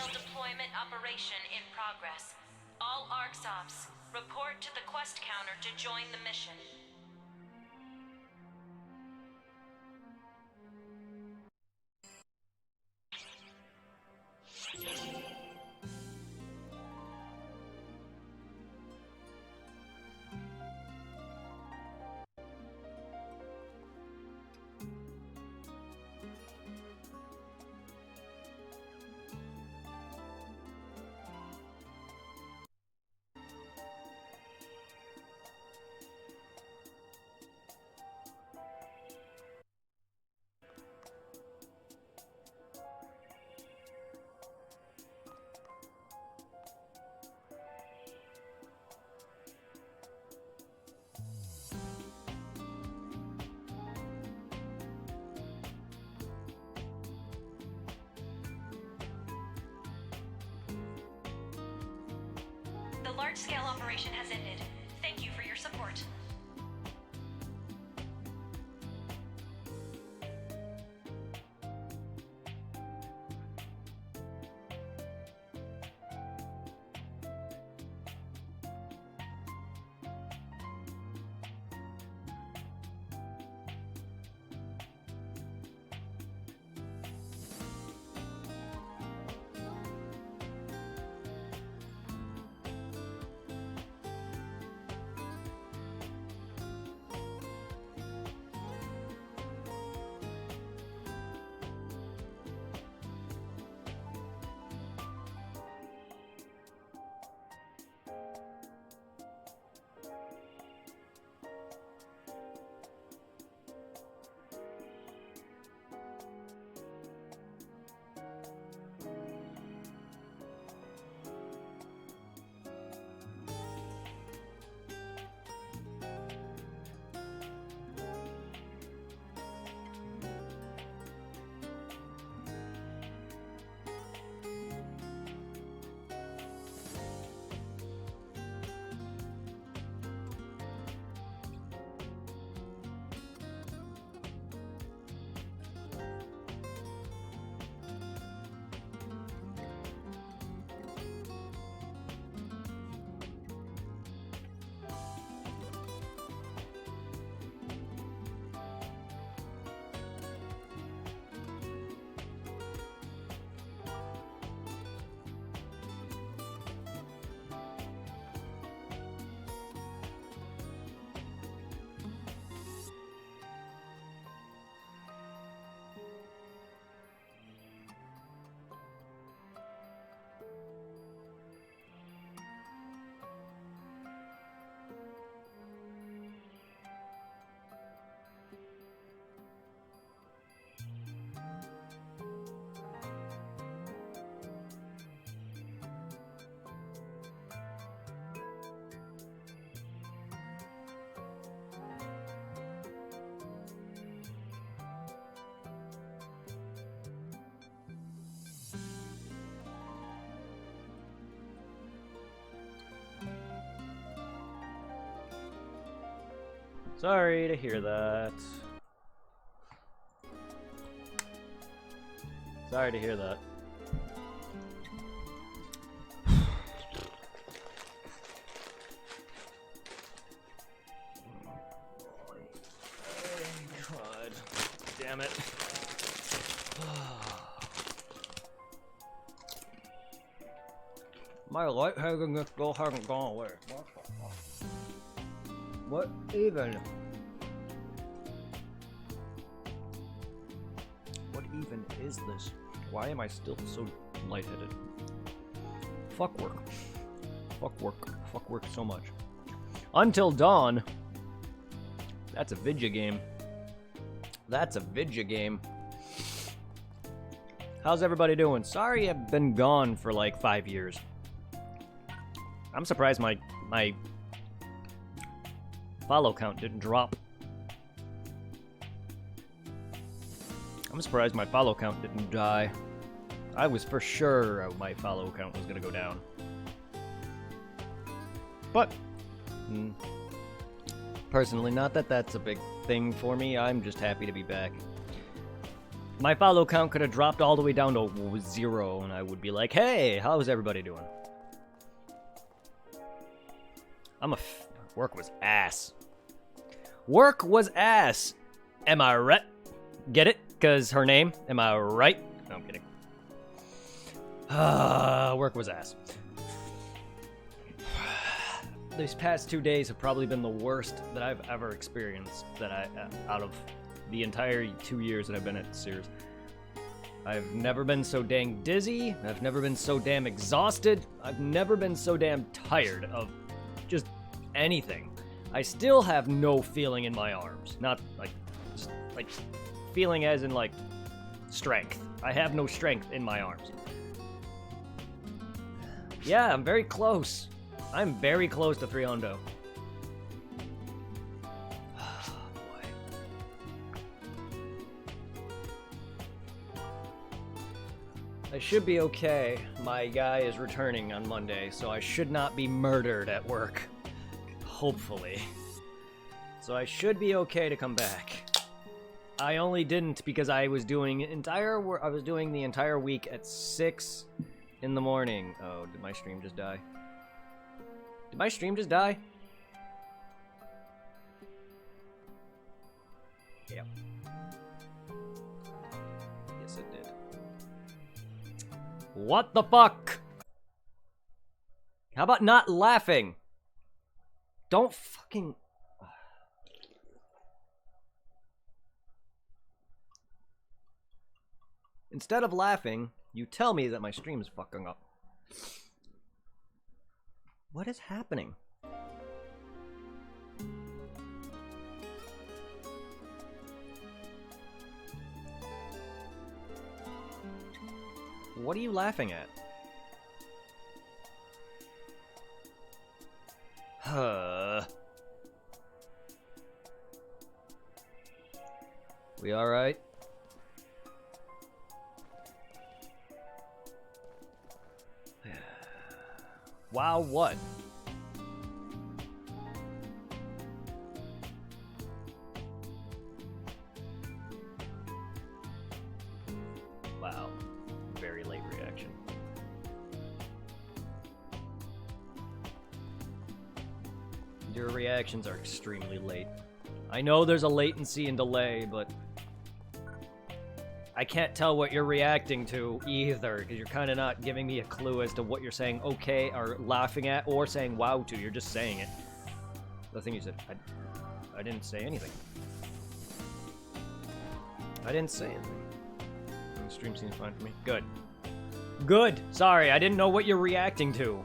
large-scale deployment operation in progress. All ARCS ops, report to the quest counter to join the mission. The large-scale operation has ended. Thank you for your support. Sorry to hear that. Sorry to hear that. God damn it. My lightheadedness still hasn't gone away. What even? What even is this? Why am I still so lightheaded? Fuck work. Fuck work. Fuck work so much. Until Dawn. That's a vidya game. That's a vidya game. How's everybody doing? Sorry I've been gone for like 5 years. I'm surprised my follow count didn't drop. I'm surprised my follow count didn't die. I was for sure my follow count was gonna go down. But, personally, not that that's a big thing for me. I'm just happy to be back. My follow count could have dropped all the way down to 0, and I would be like, hey, how's everybody doing? Work was ass. Work was ass. Am I right? Get it? Because her name? Am I right? No, I'm kidding. Work was ass. These past 2 days have probably been the worst that I've ever experienced out of the entire 2 years that I've been at Sears. I've never been so dang dizzy. I've never been so damn exhausted. I've never been so damn tired of just anything. I still have no feeling in my arms. Not like, just like feeling as in like strength. I have no strength in my arms. Yeah, I'm very close. I'm very close to 300. I should be okay. My guy is returning on Monday, so I should not be murdered at work. Hopefully. So I should be okay to come back. I only didn't because I was doing the entire week at 6 in the morning. Oh, did my stream just die? Did my stream just die? Yep. Yes, it did. What the fuck? How about not laughing? Don't fucking... Instead of laughing, you tell me that my stream is fucking up. What is happening? What are you laughing at? We alright? Wow, what? Wow. Very late reaction. Your reactions are extremely late. I know there's a latency and delay, but I can't tell what you're reacting to either, because you're kind of not giving me a clue as to what you're saying okay or laughing at or saying wow to. You're just saying it. The thing you said, I didn't say anything. I didn't say anything. The stream seems fine for me. Good. Good! Sorry, I didn't know what you're reacting to.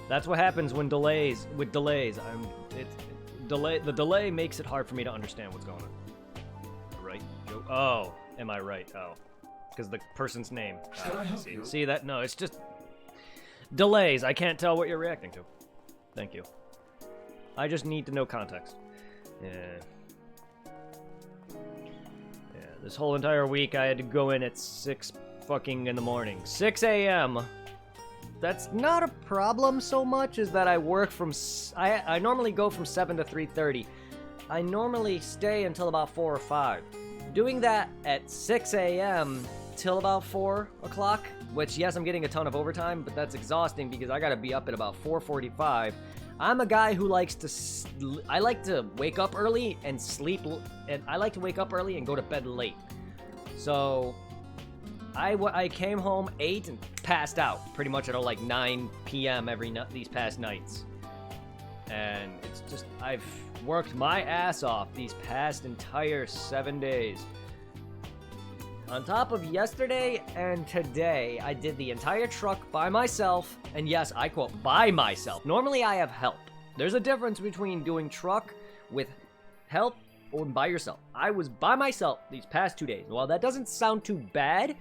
That's what happens when delays. The delay makes it hard for me to understand what's going on. Right? Oh, am I right? Oh, because the person's name. See that? No, it's just delays. I can't tell what you're reacting to. Thank you. I just need to know context. Yeah. This whole entire week I had to go in at 6 fucking in the morning. 6 a.m. That's not a problem so much as that I work from... I normally go from 7 to 3:30. I normally stay until about 4 or 5. Doing that at 6 a.m. till about 4 o'clock, which, yes, I'm getting a ton of overtime, but that's exhausting because I gotta be up at about 4:45. I'm a guy who likes to... I like to wake up early and sleep... And I like to wake up early and go to bed late. So... I came home 8 and passed out pretty much at like 9 p.m. these past nights. And it's just, I've worked my ass off these past entire 7 days. On top of yesterday and today, I did the entire truck by myself. And yes, I quote, by myself. Normally I have help. There's a difference between doing truck with help or by yourself. I was by myself these past 2 days. While that doesn't sound too bad,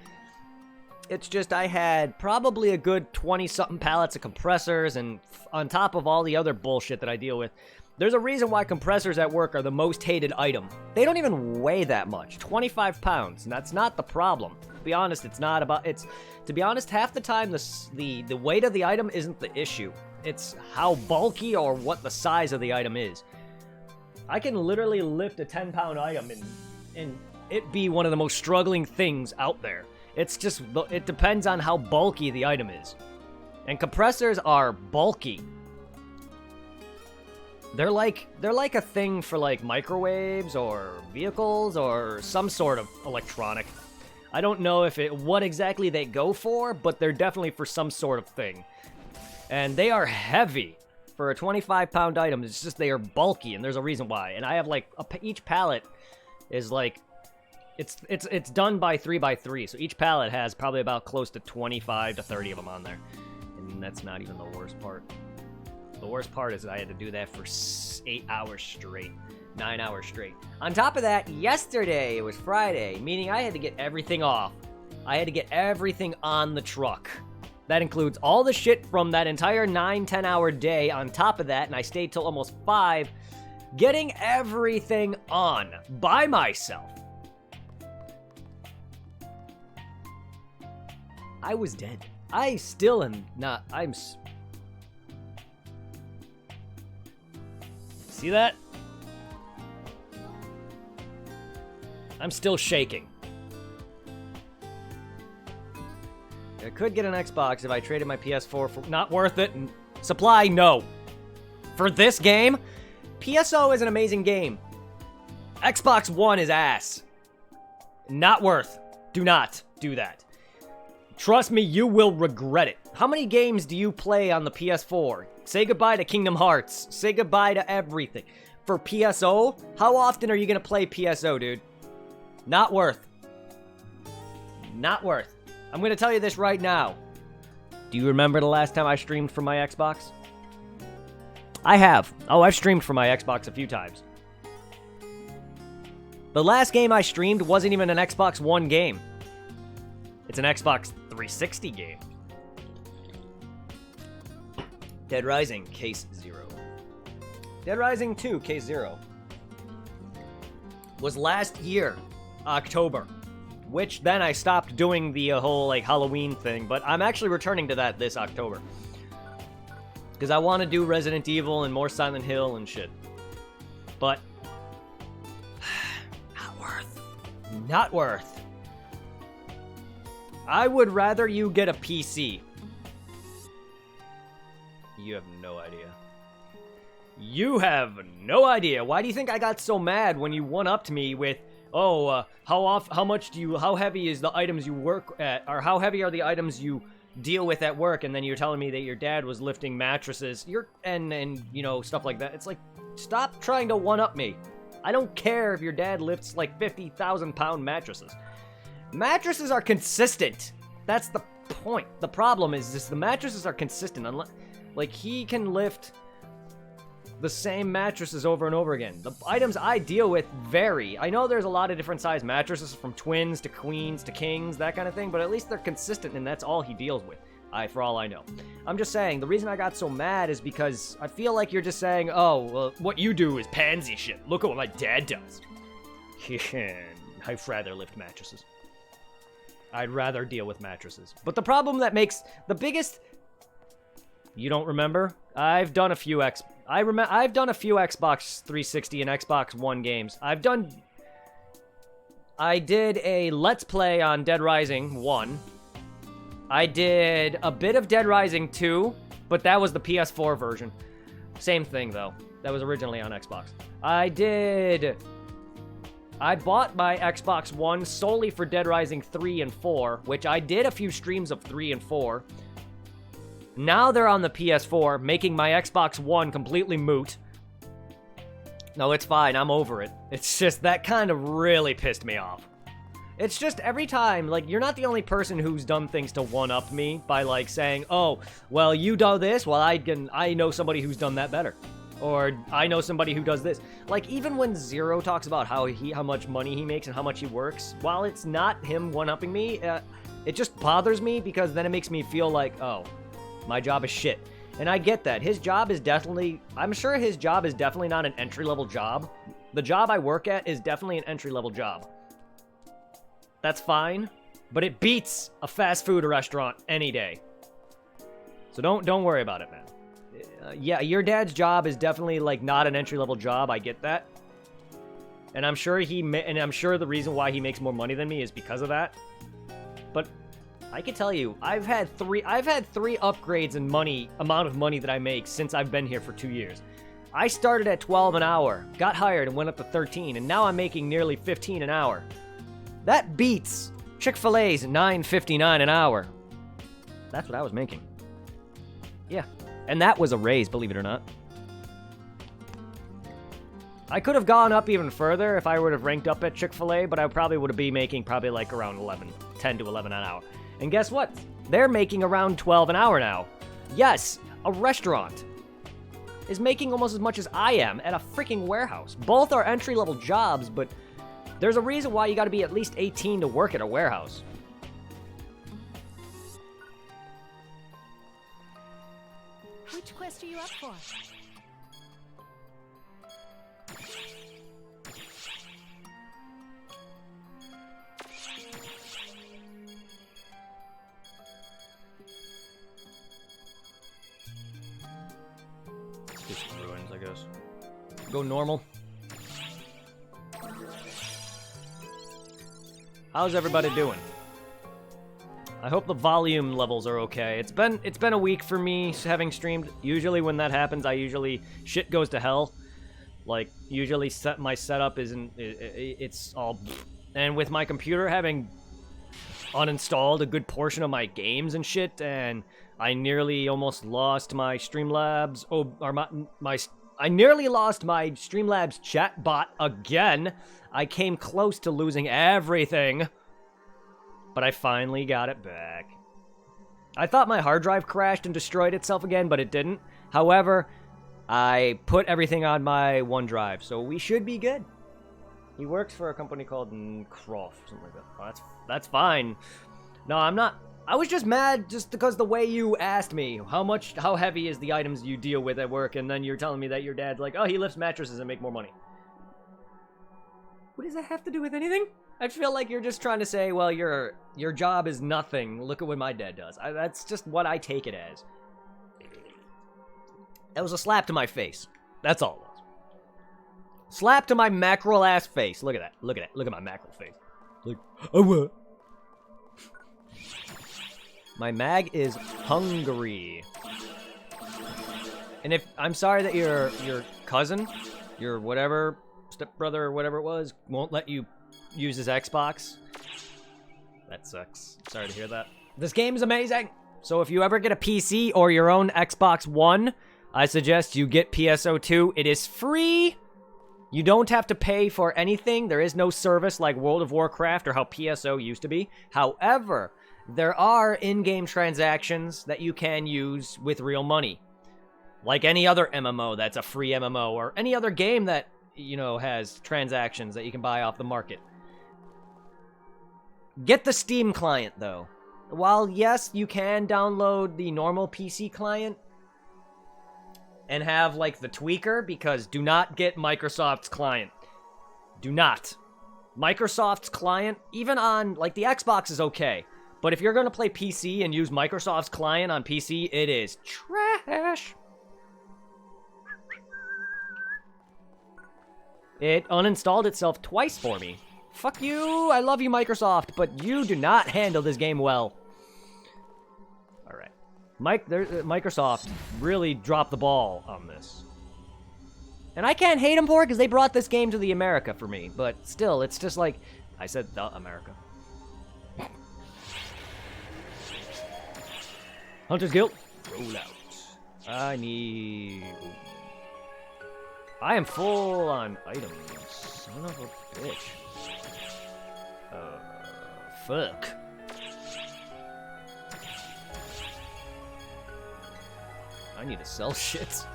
it's just I had probably a good 20-something pallets of compressors, and on top of all the other bullshit that I deal with, there's a reason why compressors at work are the most hated item. They don't even weigh that much, 25 pounds, and that's not the problem. To be honest, it's not about, to be honest, half the time the weight of the item isn't the issue. It's how bulky or what the size of the item is. I can literally lift a 10-pound item in it be one of the most struggling things out there. It's just, it depends on how bulky the item is. And compressors are bulky. They're like a thing for like microwaves or vehicles or some sort of electronic. I don't know what exactly they go for, but they're definitely for some sort of thing. And they are heavy for a 25-pound item. It's just they are bulky, and there's a reason why. And I have like each pallet is like it's done by 3x3, so each pallet has probably about close to 25 to 30 of them on there, and that's not even the worst part. The worst part is that I had to do that for 8 hours straight. 9 hours straight. On top of that, yesterday, it was Friday, meaning I had to get everything off. I had to get everything on the truck. That includes all the shit from that entire 9-10 hour day on top of that, and I stayed till almost 5, getting everything on by myself. I was dead. I still am not. See that? I'm still shaking. I could get an Xbox if I traded my PS4 for... Not worth it. Supply, no. For this game, PSO is an amazing game. Xbox One is ass. Not worth. Do not do that. Trust me, you will regret it. How many games do you play on the PS4? Say goodbye to Kingdom Hearts. Say goodbye to everything. For PSO, how often are you going to play PSO, dude? Not worth. Not worth. I'm going to tell you this right now. Do you remember the last time I streamed from my Xbox? I have. Oh, I've streamed from my Xbox a few times. The last game I streamed wasn't even an Xbox One game. It's an Xbox 360 game. Dead Rising, Case 0. Dead Rising 2, Case 0. Was last year, October. Which then I stopped doing the whole like Halloween thing, but I'm actually returning to that this October. Because I want to do Resident Evil and more Silent Hill and shit. But not worth. Not worth. I would rather you get a PC. You have no idea. You have no idea. Why do you think I got so mad when you one-upped me with, oh, how heavy is the items you work at, or how heavy are the items you deal with at work, and then you're telling me that your dad was lifting mattresses, and you know, stuff like that. It's like, stop trying to one-up me. I don't care if your dad lifts like 50,000-pound mattresses. Mattresses are consistent. That's the point. The problem is just the mattresses are consistent. Unless, like, he can lift the same mattresses over and over again. The items I deal with vary. I know there's a lot of different size mattresses, from twins to queens to kings, that kind of thing, but at least they're consistent, and that's all he deals with. For all I know. I'm just saying, the reason I got so mad is because I feel like you're just saying, oh, well, what you do is pansy shit. Look at what my dad does. I'd rather lift mattresses. I'd rather deal with mattresses. But the problem that makes the biggest... You don't remember? I've done a few Xbox 360 and Xbox One games. I did a Let's Play on Dead Rising 1. I did a bit of Dead Rising 2, but that was the PS4 version. Same thing, though. That was originally on Xbox. I bought my Xbox One solely for Dead Rising 3 and 4, which I did a few streams of 3 and 4. Now they're on the PS4, making my Xbox One completely moot. No, it's fine. I'm over it. It's just that kind of really pissed me off. It's just every time, like, you're not the only person who's done things to one-up me by, like, saying, oh, well, you do this, well, I know somebody who's done that better. Or, I know somebody who does this. Like, even when Zero talks about how much money he makes and how much he works, while it's not him one-upping me, it just bothers me because then it makes me feel like, oh, my job is shit. And I get that. His job is definitely... I'm sure his job is definitely not an entry-level job. The job I work at is definitely an entry-level job. That's fine, but it beats a fast food restaurant any day. So don't worry about it, man. Yeah, your dad's job is definitely, like, not an entry-level job. I get that. And I'm sure I'm sure the reason why he makes more money than me is because of that. But I can tell you, I've had three upgrades in amount of money that I make since I've been here for 2 years. I started at 12 an hour, got hired and went up to 13, and now I'm making nearly 15 an hour. That beats Chick-fil-A's $9.59 an hour. That's what I was making. Yeah, and that was a raise, believe it or not. I could have gone up even further if I would have ranked up at Chick-fil-A, but I probably would be making probably like around 10 to 11 an hour. And guess what? They're making around 12 an hour now. Yes, a restaurant is making almost as much as I am at a freaking warehouse. Both are entry-level jobs, but there's a reason why you gotta be at least 18 to work at a warehouse. Which quest are you up for? Just ruins, I guess. Go normal. How's everybody doing? I hope the volume levels are okay. It's been a week for me having streamed. Usually when that happens, shit goes to hell. Like usually my setup it's all, and with my computer having uninstalled a good portion of my games and shit, and I nearly almost lost my Streamlabs. I nearly lost my Streamlabs chat bot again. I came close to losing everything, but I finally got it back. I thought my hard drive crashed and destroyed itself again, but it didn't. However, I put everything on my OneDrive, so we should be good. He works for a company called Croft, something like that. Oh, that's fine. No, I'm not. I was just mad just because the way you asked me how heavy is the items you deal with at work, and then you're telling me that your dad's like, oh, he lifts mattresses and make more money. What does that have to do with anything? I feel like you're just trying to say, well, your job is nothing. Look at what my dad does. That's just what I take it as. That was a slap to my face. That's all it was. Slap to my mackerel ass face. Look at that. Look at that. Look at my mackerel face. Like, oh what? My mag is hungry. And I'm sorry that your cousin, your whatever, stepbrother or whatever it was, won't let you use his Xbox. That sucks. Sorry to hear that. This game is amazing. So if you ever get a PC or your own Xbox One, I suggest you get PSO2. It is free. You don't have to pay for anything. There is no service like World of Warcraft or how PSO used to be. However, there are in-game transactions that you can use with real money. Like any other MMO that's a free MMO, or any other game that, you know, has transactions that you can buy off the market. Get the Steam client, though. While, yes, you can download the normal PC client and have, like, the tweaker, because do not get Microsoft's client. Do not. Microsoft's client, even on, like, the Xbox is okay. But if you're going to play PC and use Microsoft's client on PC, it is trash. It uninstalled itself twice for me. Fuck you, I love you, Microsoft, but you do not handle this game well. Alright. Microsoft really dropped the ball on this. And I can't hate them for it, because they brought this game to the America for me. But still, it's just like, I said the America. Hunter's Guild, roll out. I am full on items. Son of a bitch. Fuck. I need to sell shit.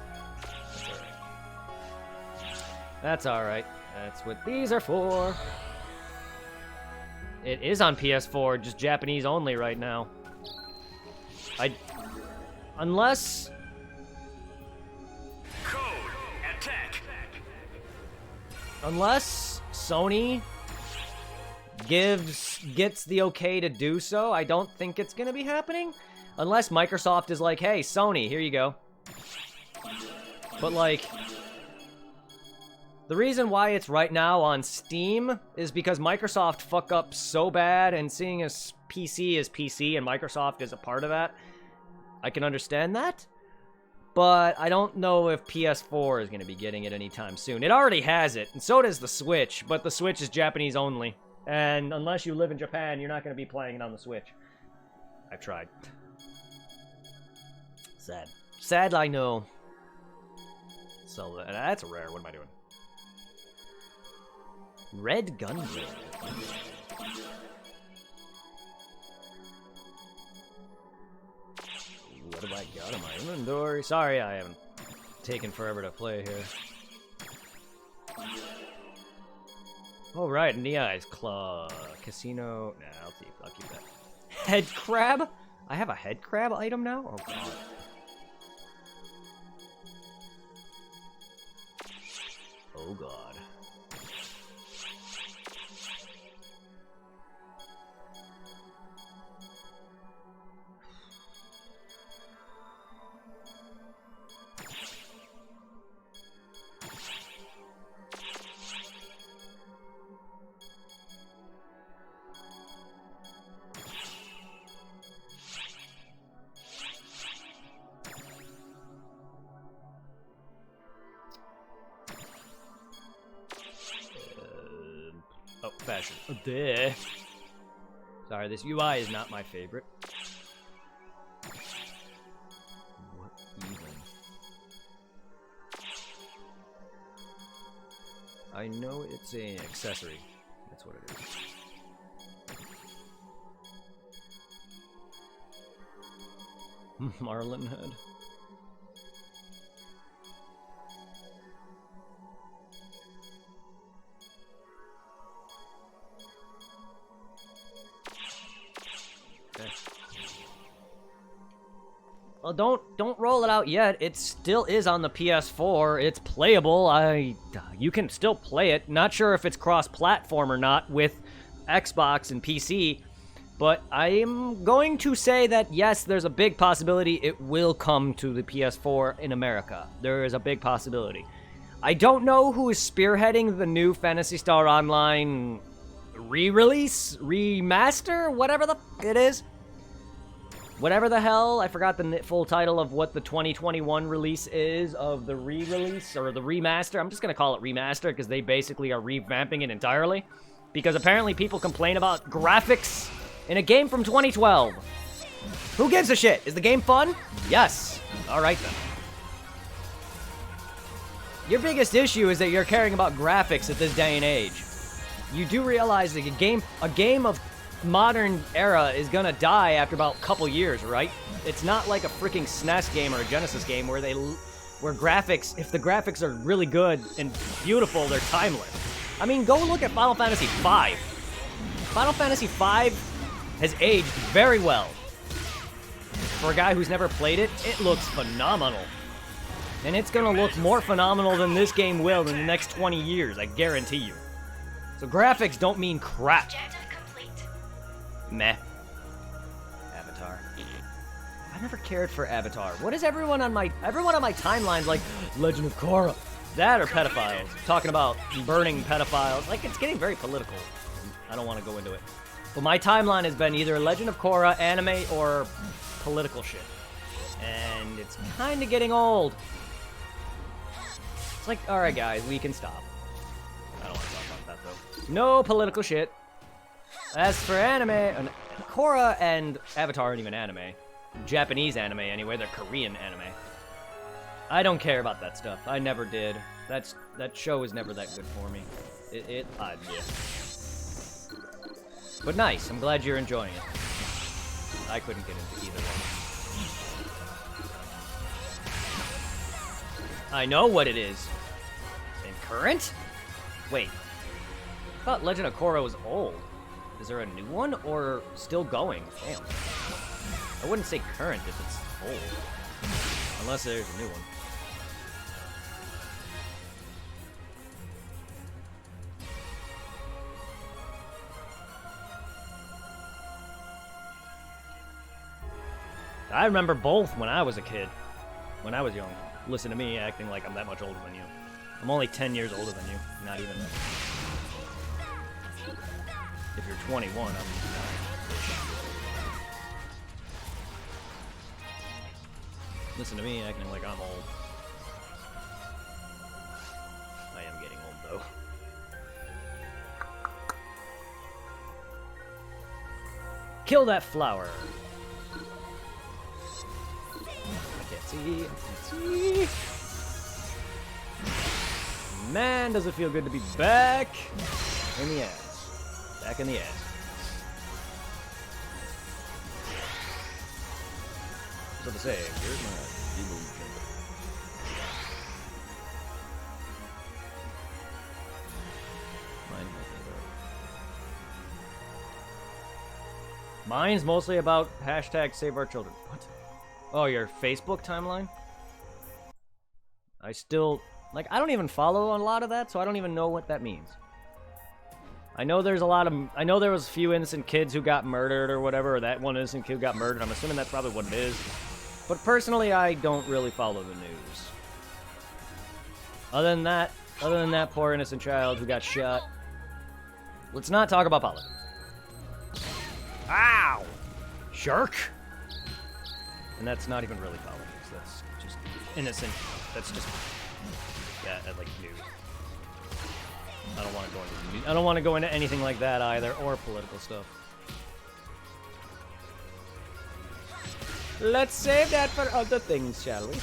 That's alright. That's what these are for. It is on PS4, just Japanese only right now. Unless... Code attack. Unless Sony gets the okay to do so, I don't think it's gonna be happening. Unless Microsoft is like, hey, Sony, here you go. But like, The reason why it's right now on Steam is because Microsoft fuck up so bad, and seeing as PC is PC and Microsoft is a part of that, I can understand that. But I don't know if PS4 is going to be getting it anytime soon. It already has it, and so does the Switch, but the Switch is Japanese only. And unless you live in Japan, you're not going to be playing it on the Switch. I've tried. Sad. Sad, I know. So, that's rare. What am I doing? Red Gunblade. What have I got in my inventory? Sorry, I haven't taken forever to play here. Oh, right, Neai's Claw. Casino. Nah, I'll keep that. Head crab? I have a head crab item now? Oh, God. Oh, God. Oh, fashion. There. Sorry, this UI is not my favorite. What even? I know it's an accessory. That's what it is. Marlin head. Well, don't roll it out yet. It still is on the PS4. It's playable. You can still play it. Not sure if it's cross-platform or not with Xbox and PC, but I'm going to say that yes, there's a big possibility it will come to the PS4 in America. There is a big possibility. I don't know who is spearheading the new Phantasy Star Online re-release, remaster, whatever the f it is. Whatever the hell, I forgot the full title of what the 2021 release is of the re-release, or the remaster. I'm just going to call it remaster, because they basically are revamping it entirely. Because apparently people complain about graphics in a game from 2012. Who gives a shit? Is the game fun? Yes. Alright then. Your biggest issue is that you're caring about graphics at this day and age. You do realize that a game of modern era is gonna die after about a couple years, right? It's not like a freaking SNES game or a Genesis game where graphics, if the graphics are really good and beautiful, they're timeless. I mean, go look at Final Fantasy V. Final Fantasy V has aged very well. For a guy who's never played it, it looks phenomenal. And it's gonna look more phenomenal than this game will in the next 20 years, I guarantee you. So graphics don't mean crap. Meh. Avatar. I never cared for Avatar. What is everyone on my timeline's like, Legend of Korra? That or pedophiles. Talking about burning pedophiles. Like, it's getting very political. I don't want to go into it. But my timeline has been either Legend of Korra, anime, or political shit. And it's kind of getting old. It's like, alright guys, we can stop. I don't want to talk about that though. No political shit. As for anime, Korra and Avatar aren't even anime. Japanese anime, anyway. They're Korean anime. I don't care about that stuff. I never did. That show was never that good for me. Yeah. But nice. I'm glad you're enjoying it. I couldn't get into either one. I know what it is. And current? Wait. I thought Legend of Korra was old. Is there a new one, or still going? Damn. I wouldn't say current if it's old. Unless there's a new one. I remember both when I was a kid. When I was young. Listen to me acting like I'm that much older than you. I'm only 10 years older than you. Not even. If you're 21, I'm 9. Listen to me acting like I'm old. I am getting old, though. Kill that flower! I can't see. I can't see. Man, does it feel good to be back in the ass. Back in the ass. So to say, here's my delusion. Mine's mostly about hashtag save our children. What? Oh, your Facebook timeline? I still, like, I don't even follow a lot of that, so I don't even know what that means. I know there's a lot of, I know there was a few innocent kids who got murdered or whatever, or that one innocent kid got murdered. I'm assuming that's probably what it is. But personally, I don't really follow the news. Other than that poor innocent child who got shot. Let's not talk about politics. Ow! Shark? And that's not even really politics. That's just innocent. That's just, yeah, like news. I don't want to go into I don't want to go into anything like that either, or political stuff. Let's save that for other things, shall we?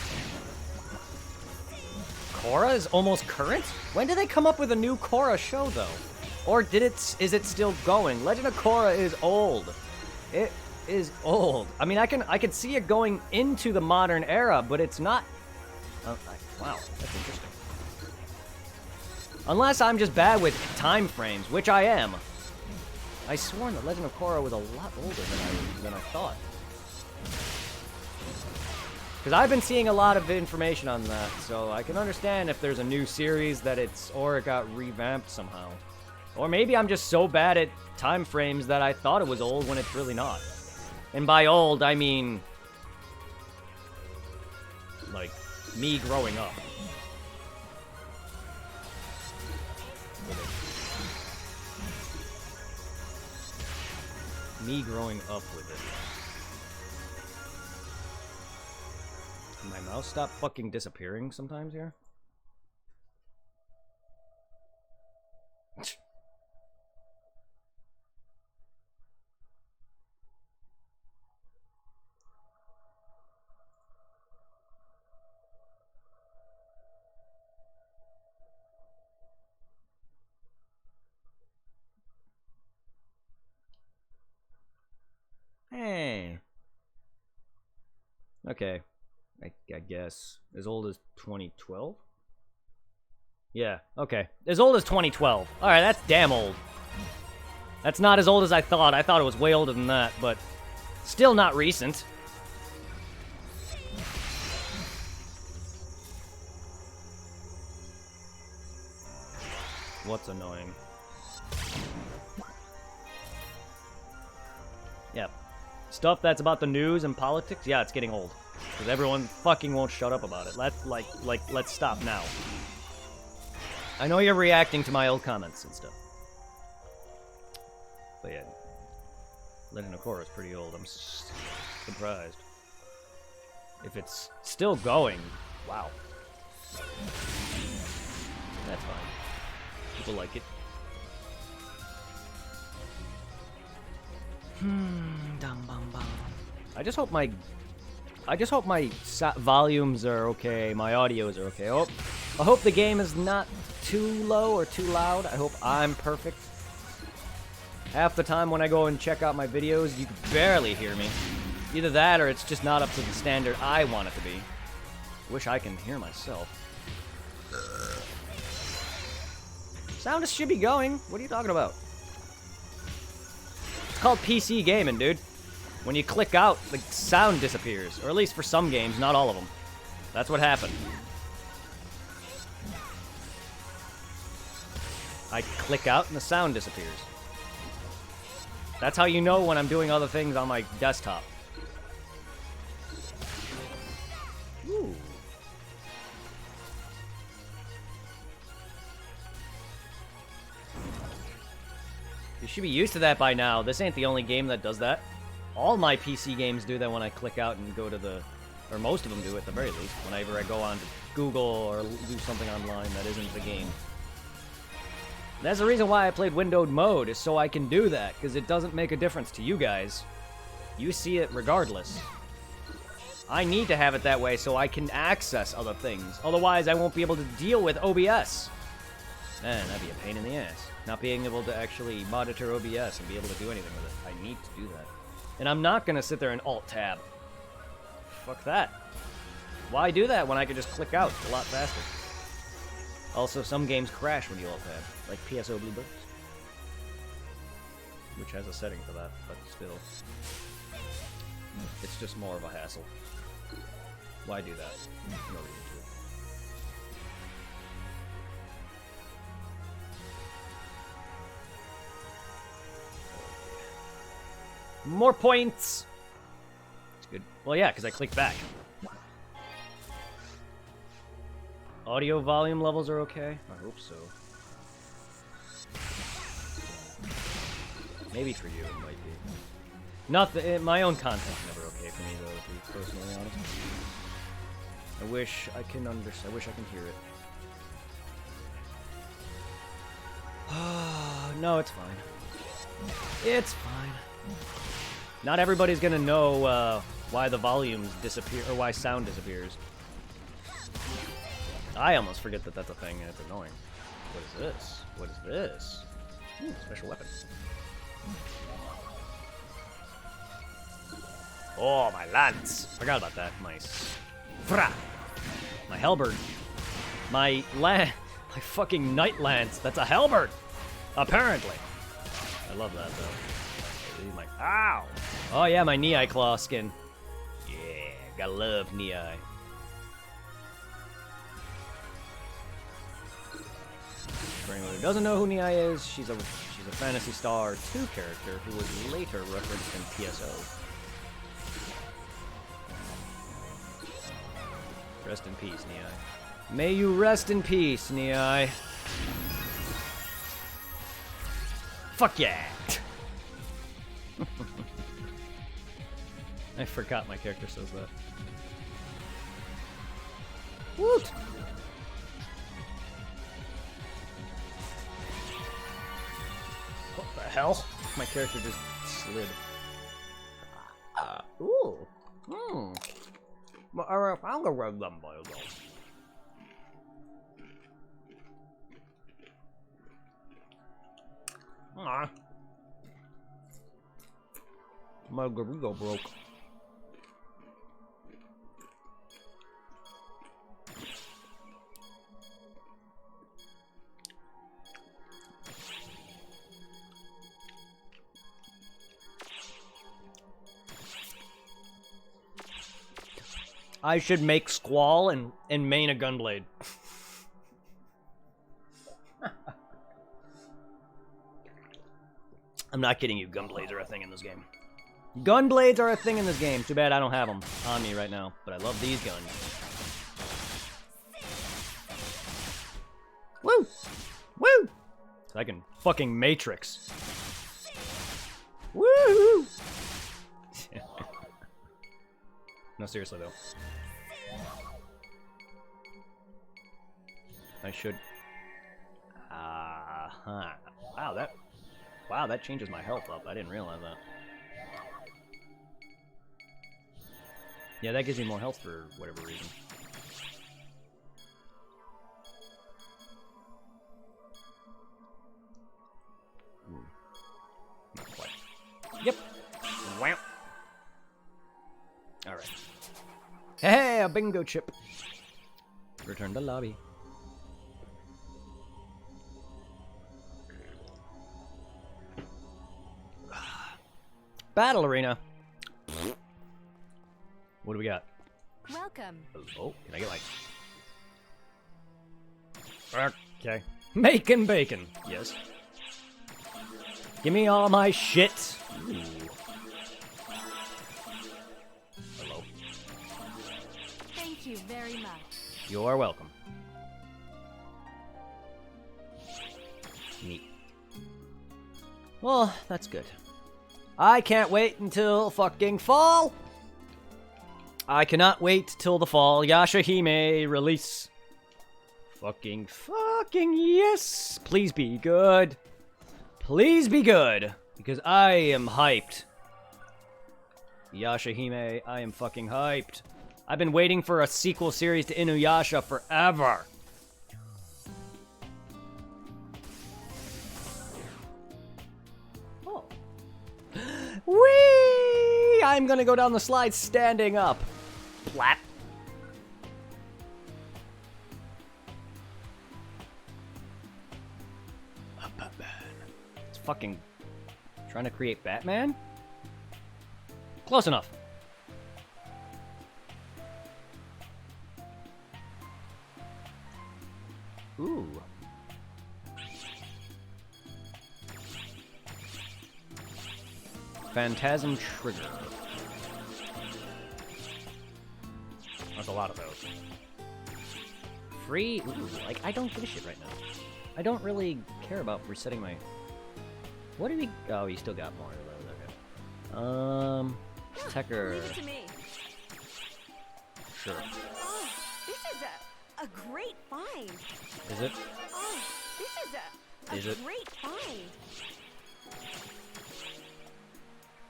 Korra is almost current? When did they come up with a new Korra show, though? Or is it still going? Legend of Korra is old. It is old. I mean, I can see it going into the modern era, but it's not. Wow, that's interesting. Unless I'm just bad with time frames, which I am. I sworn that Legend of Korra was a lot older than I thought. Because I've been seeing a lot of information on that, so I can understand if there's a new series that or it got revamped somehow. Or maybe I'm just so bad at time frames that I thought it was old when it's really not. And by old, I mean, like, me growing up. Me growing up with it. Can my mouse stop fucking disappearing sometimes here? Hey. Okay. I guess. As old as 2012? Yeah, okay. As old as 2012. Alright, that's damn old. That's not as old as I thought. I thought it was way older than that, but still not recent. What's annoying? Yeah. Stuff that's about the news and politics, yeah, it's getting old. Because everyone fucking won't shut up about it. Let's stop now. I know you're reacting to my old comments and stuff. But yeah. Legend of Korra is pretty old. I'm surprised. If it's still going, wow. That's fine. People like it. Dum bum bum. I just hope my volumes are okay, my audios are okay. I hope the game is not too low or too loud. I hope I'm perfect. Half the time when I go and check out my videos, you can barely hear me. Either that or it's just not up to the standard I want it to be. Wish I can hear myself. Sound should be going. What are you talking about? It's called PC gaming, dude. When you click out, the sound disappears. Or at least for some games, not all of them. That's what happened. I click out and the sound disappears. That's how you know when I'm doing other things on my desktop. Ooh. You should be used to that by now. This ain't the only game that does that. All my PC games do that when I click out and go to the... Or most of them do at the very least. Whenever I go on to Google or do something online that isn't the game. That's the reason why I played windowed mode, is so I can do that. Because it doesn't make a difference to you guys. You see it regardless. I need to have it that way so I can access other things. Otherwise, I won't be able to deal with OBS. Man, that'd be a pain in the ass. Not being able to actually monitor OBS and be able to do anything with it. I need to do that. And I'm not going to sit there and Alt-Tab. Fuck that. Why do that when I could just click out a lot faster? Also, some games crash when you Alt-Tab. Like PSO Bluebirds. Which has a setting for that, but still. It's just more of a hassle. Why do that? No reason to. More points! It's good. Well, yeah, because I clicked back. Audio volume levels are okay? I hope so. Maybe for you, it might be. Not the, my own content's never okay for me, though, to be personally honest. I wish I can understand. I wish I can hear it. No, it's fine. It's fine. Not everybody's gonna know why the volumes disappear, or why sound disappears. I almost forget that that's a thing, and it's annoying. What is this? What is this? Ooh, special weapon. Oh, my lance! Forgot about that. My halberd. My fucking knight lance. That's a halberd! Apparently. I love that, though. Ow! Oh, yeah, my knee-eye claw skin. Yeah, gotta love knee-eye. For anyone who doesn't know who knee-eye is, she's a Phantasy Star 2 character who was later referenced in PSO. Rest in peace, knee-eye. May you rest in peace, knee-eye. Fuck yeah! I forgot my character says that. Woot! What the hell? My character just slid. Ooh. Hmm. I found a red lumber though. Ah. My burrito broke. I should make Squall and main a Gunblade. I'm not kidding you, Gunblades are a thing in this game. Gunblades are a thing in this game. Too bad I don't have them on me right now, but I love these guns. Woo! Woo! So I can fucking Matrix. Woo! No, seriously though. I should. Wow, that changes my health up. I didn't realize that. Yeah, that gives me more health for whatever reason. Not quite. Yep. Wow. Alright. Hey, a bingo chip. Return to lobby. Battle arena. What do we got? Welcome. Oh, can I get like... Okay. Making bacon. Yes. Give me all my shit. Ooh. Hello. Thank you very much. You are welcome. Neat. Well, that's good. I can't wait until fucking fall. I cannot wait till the fall. Yashahime release. Fucking yes. Please be good. Please be good. Because I am hyped. Yashahime, I am fucking hyped. I've been waiting for a sequel series to Inuyasha forever. Oh. Whee! I'm gonna go down the slide standing up. Flat. It's fucking trying to create Batman? Close enough. Ooh. Phantasm Trigger. There's a lot of those. Free? Ooh, like, I don't give a shit right now. I don't really care about resetting my... What did we... Oh, you still got more of those, okay. Tecker. Leave it to me. Sure. Oh, this is a great find. Is it? Oh, this is a great find.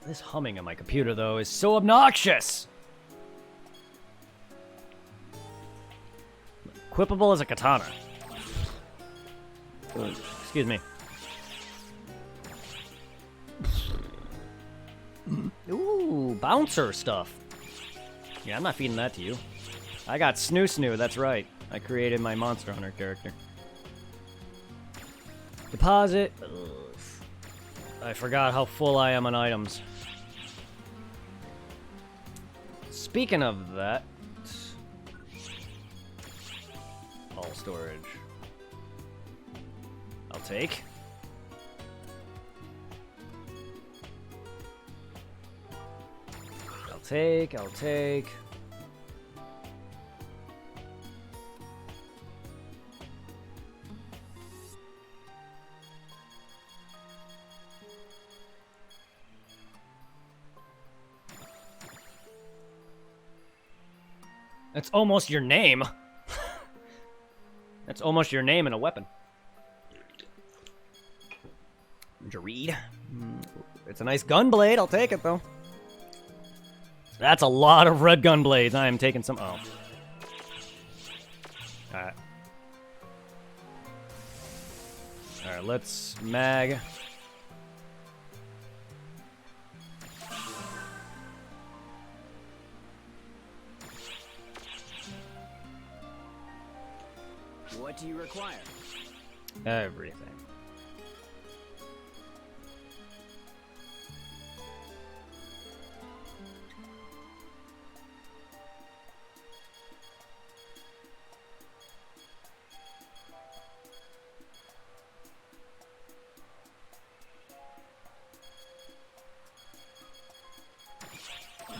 This humming on my computer, though, is so obnoxious! Equipable as a katana. Excuse me. Ooh, bouncer stuff. Yeah, I'm not feeding that to you. I got Snoo, that's right. I created my Monster Hunter character. Deposit. Ugh. I forgot how full I am on items. Speaking of that... All storage. I'll take. I'll take. That's almost your name. That's almost your name and a weapon. Jareed. It's a nice gun blade. I'll take it, though. That's a lot of red gun blades. I am taking some... Oh. Alright. Alright, let's mag... What do you require? Everything.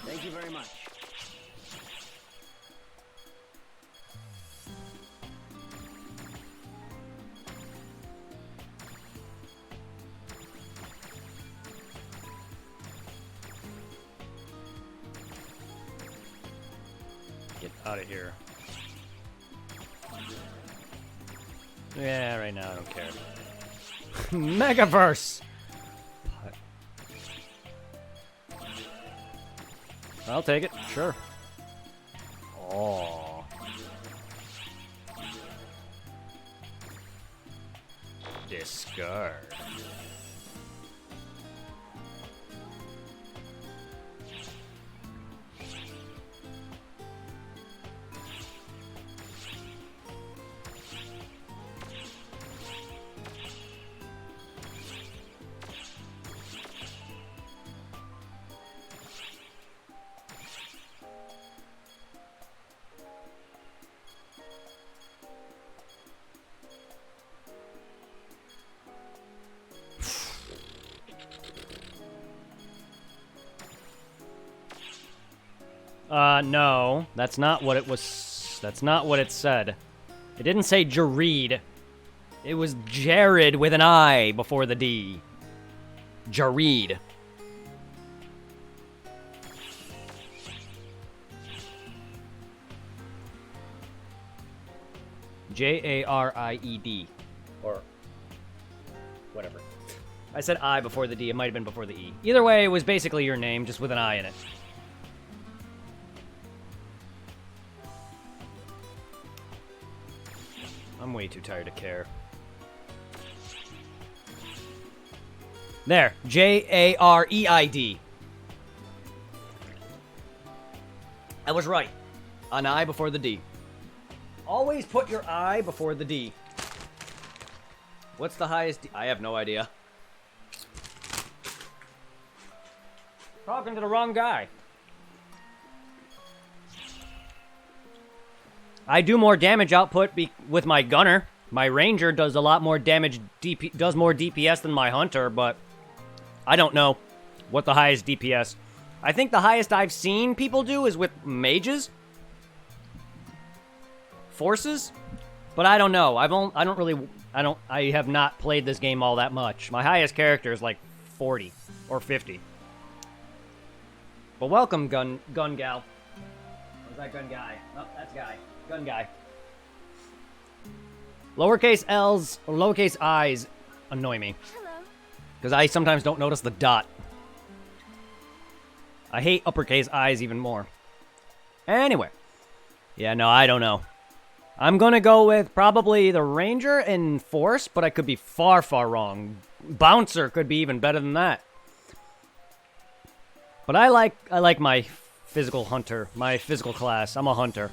Thank you very much. Get out of here. Yeah, right now I don't care. Megaverse! I'll take it, sure. Oh. Discard. No. That's not what it was. That's not what it said. It didn't say Jareed. It was Jared with an I before the D. Jareed. Jared. Or whatever. I said I before the D. It might have been before the E. Either way, it was basically your name, just with an I in it. I'm way too tired to care. There. Jareid. I was right. An I before the D. Always put your I before the D. What's the highest D? I have no idea. Talking to the wrong guy. I do more damage output with my gunner. My ranger does a lot more damage, does more DPS than my hunter, but I don't know what the highest DPS. I think the highest I've seen people do is with mages, forces, but I don't know. I have not played this game all that much. My highest character is like 40 or 50. But welcome, gun gal. Where's that gun guy? Oh, that's guy. Gun guy. Lowercase L's or lowercase I's annoy me. Hello. Because I sometimes don't notice the dot. I hate uppercase I's even more. Anyway. Yeah, no, I don't know. I'm gonna go with probably the Ranger and Force, but I could be far, far wrong. Bouncer could be even better than that. But I like my physical hunter, my physical class. I'm a hunter.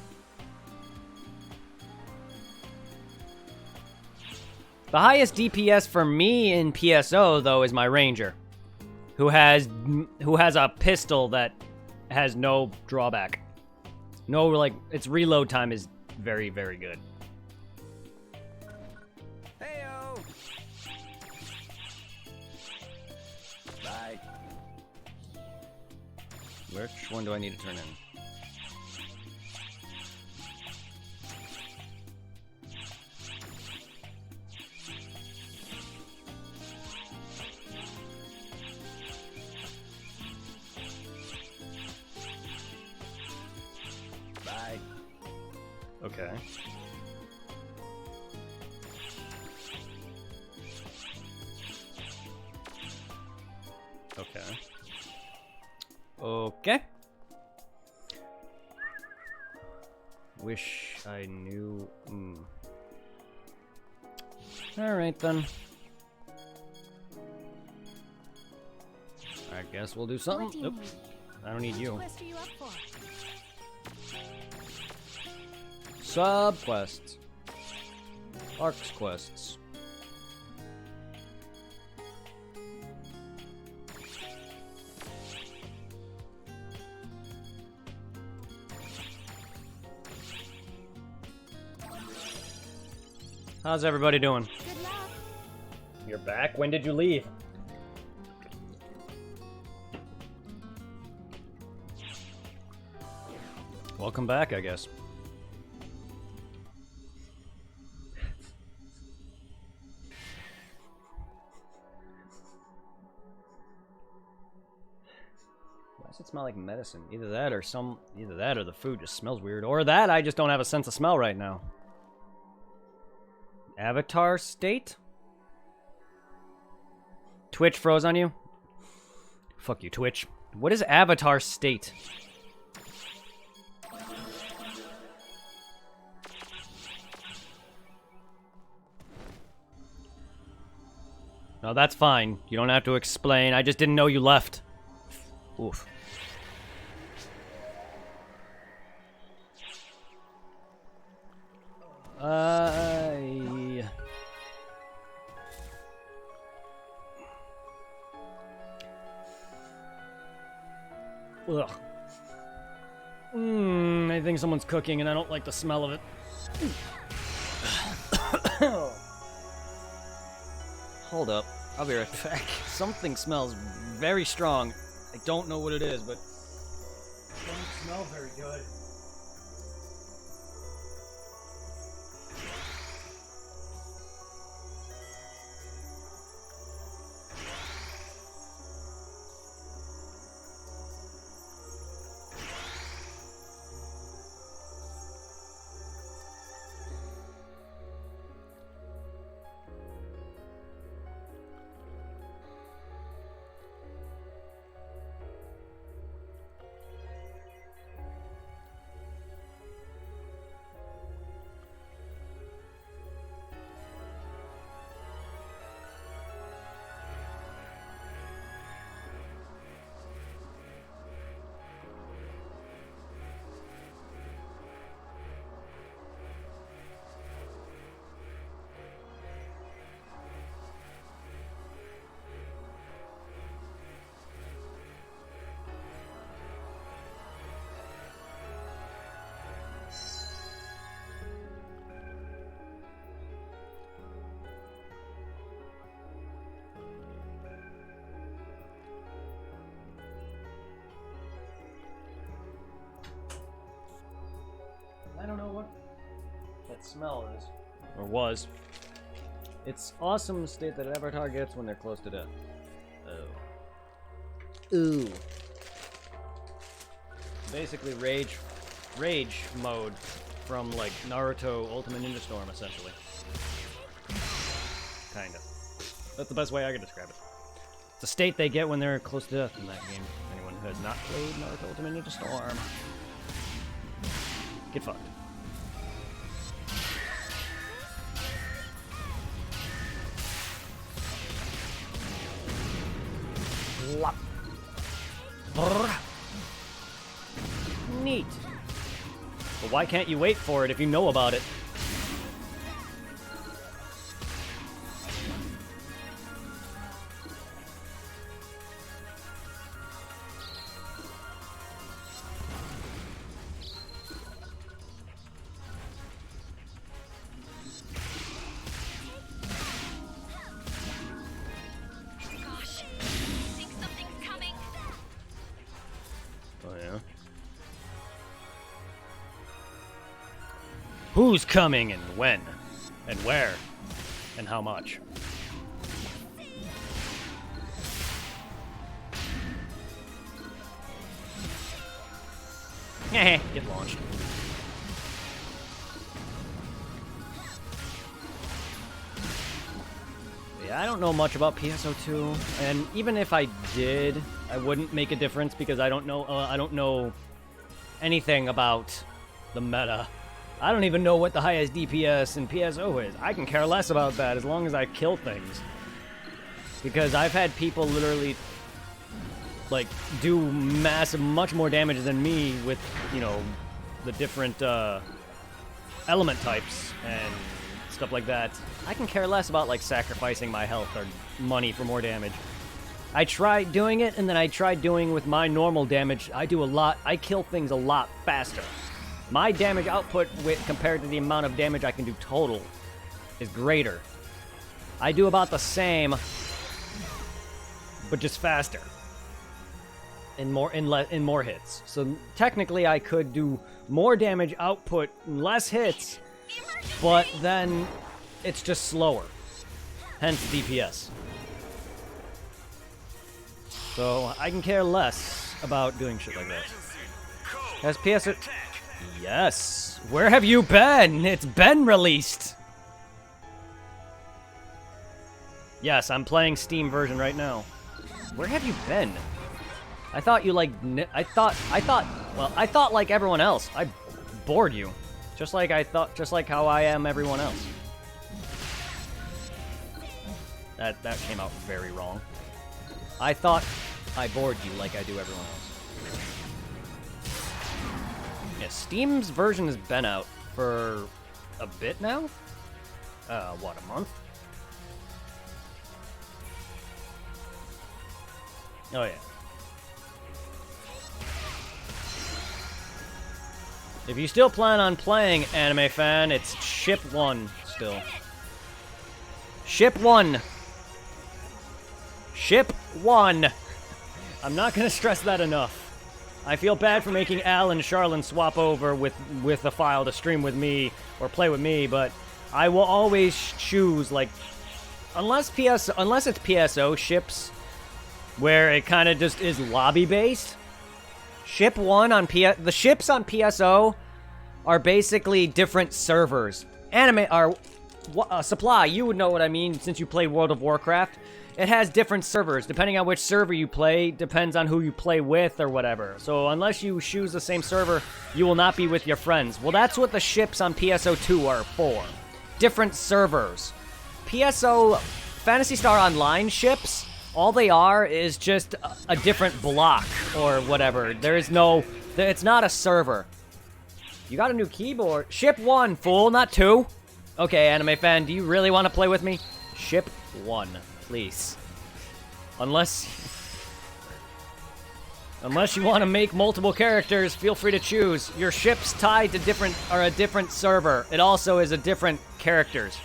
The highest DPS for me in PSO though is my Ranger, who has a pistol that has no drawback. No, like, its reload time is very, very good. Heyo. Bye. Which one do I need to turn in? Bye. Okay. Okay. Okay. Wish I knew. Alright then. I guess we'll do something. What do you Nope. need? I don't need you. Which quest are you up for? Sub quests. Arcs quests. How's everybody doing? Good luck. You're back? When did you leave? Welcome back, I guess. Why does it smell like medicine? Either that or the food just smells weird. Or that I just don't have a sense of smell right now. Avatar state? Twitch froze on you? Fuck you, Twitch. What is avatar state? No, that's fine. You don't have to explain. I just didn't know you left. Oof. Ugh. I think someone's cooking and I don't like the smell of it. Hold up. I'll be right back. Something smells very strong. I don't know what it is, but it doesn't smell very good. smell is, or was. It's awesome state that Avatar gets when they're close to death. Oh. Ooh. Basically rage mode from like Naruto Ultimate Ninja Storm, essentially. Kinda. That's the best way I can describe it. It's a state they get when they're close to death in that game. Anyone who has not played Naruto Ultimate Ninja Storm, get fucked. Lop. Brrr. Neat. But why can't you wait for it if you know about it? Who's coming and when? And where? And how much? Get launched. Yeah, I don't know much about PSO2, and even if I did, I wouldn't make a difference because I don't know anything about the meta. I don't even know what the highest DPS in PSO is. I can care less about that as long as I kill things. Because I've had people literally, like, do much more damage than me with, you know, the different element types and stuff like that. I can care less about, like, sacrificing my health or money for more damage. I tried doing it, and then I tried doing with my normal damage. I kill things a lot faster. My damage output compared to the amount of damage I can do total is greater. I do about the same, but just faster. In more hits. So technically I could do more damage output and less hits, but then it's just slower. Hence DPS. So I can care less about doing shit like that. Has PS... Yes! Where have you been? It's been released! Yes, I'm playing Steam version right now. Where have you been? I thought you like... I thought like everyone else. I bored you. Just like how I am everyone else. That came out very wrong. I thought I bored you like I do everyone else. Yeah, Steam's version has been out for a bit now? What, a month? Oh, yeah. If you still plan on playing, anime fan, it's Ship 1 still. Ship 1! Ship 1! I'm not gonna stress that enough. I feel bad for making Al and Charlene swap over with a file to stream with me or play with me, but I will always choose, like, unless it's PSO ships, where it kind of just is lobby-based. Ship 1 on the ships on PSO are basically different servers. Supply, you would know what I mean since you play World of Warcraft. It has different servers. Depending on which server you play, depends on who you play with or whatever. So unless you choose the same server, you will not be with your friends. Well, that's what the ships on PSO2 are for. Different servers. PSO Phantasy Star Online ships, all they are is just a different block or whatever. It's not a server. You got a new keyboard. Ship 1, fool, not 2. Okay, anime fan, do you really want to play with me? Ship 1. Please. Unless you want to make multiple characters, feel free to choose. Your ship's tied to a different server. It also is a different characters.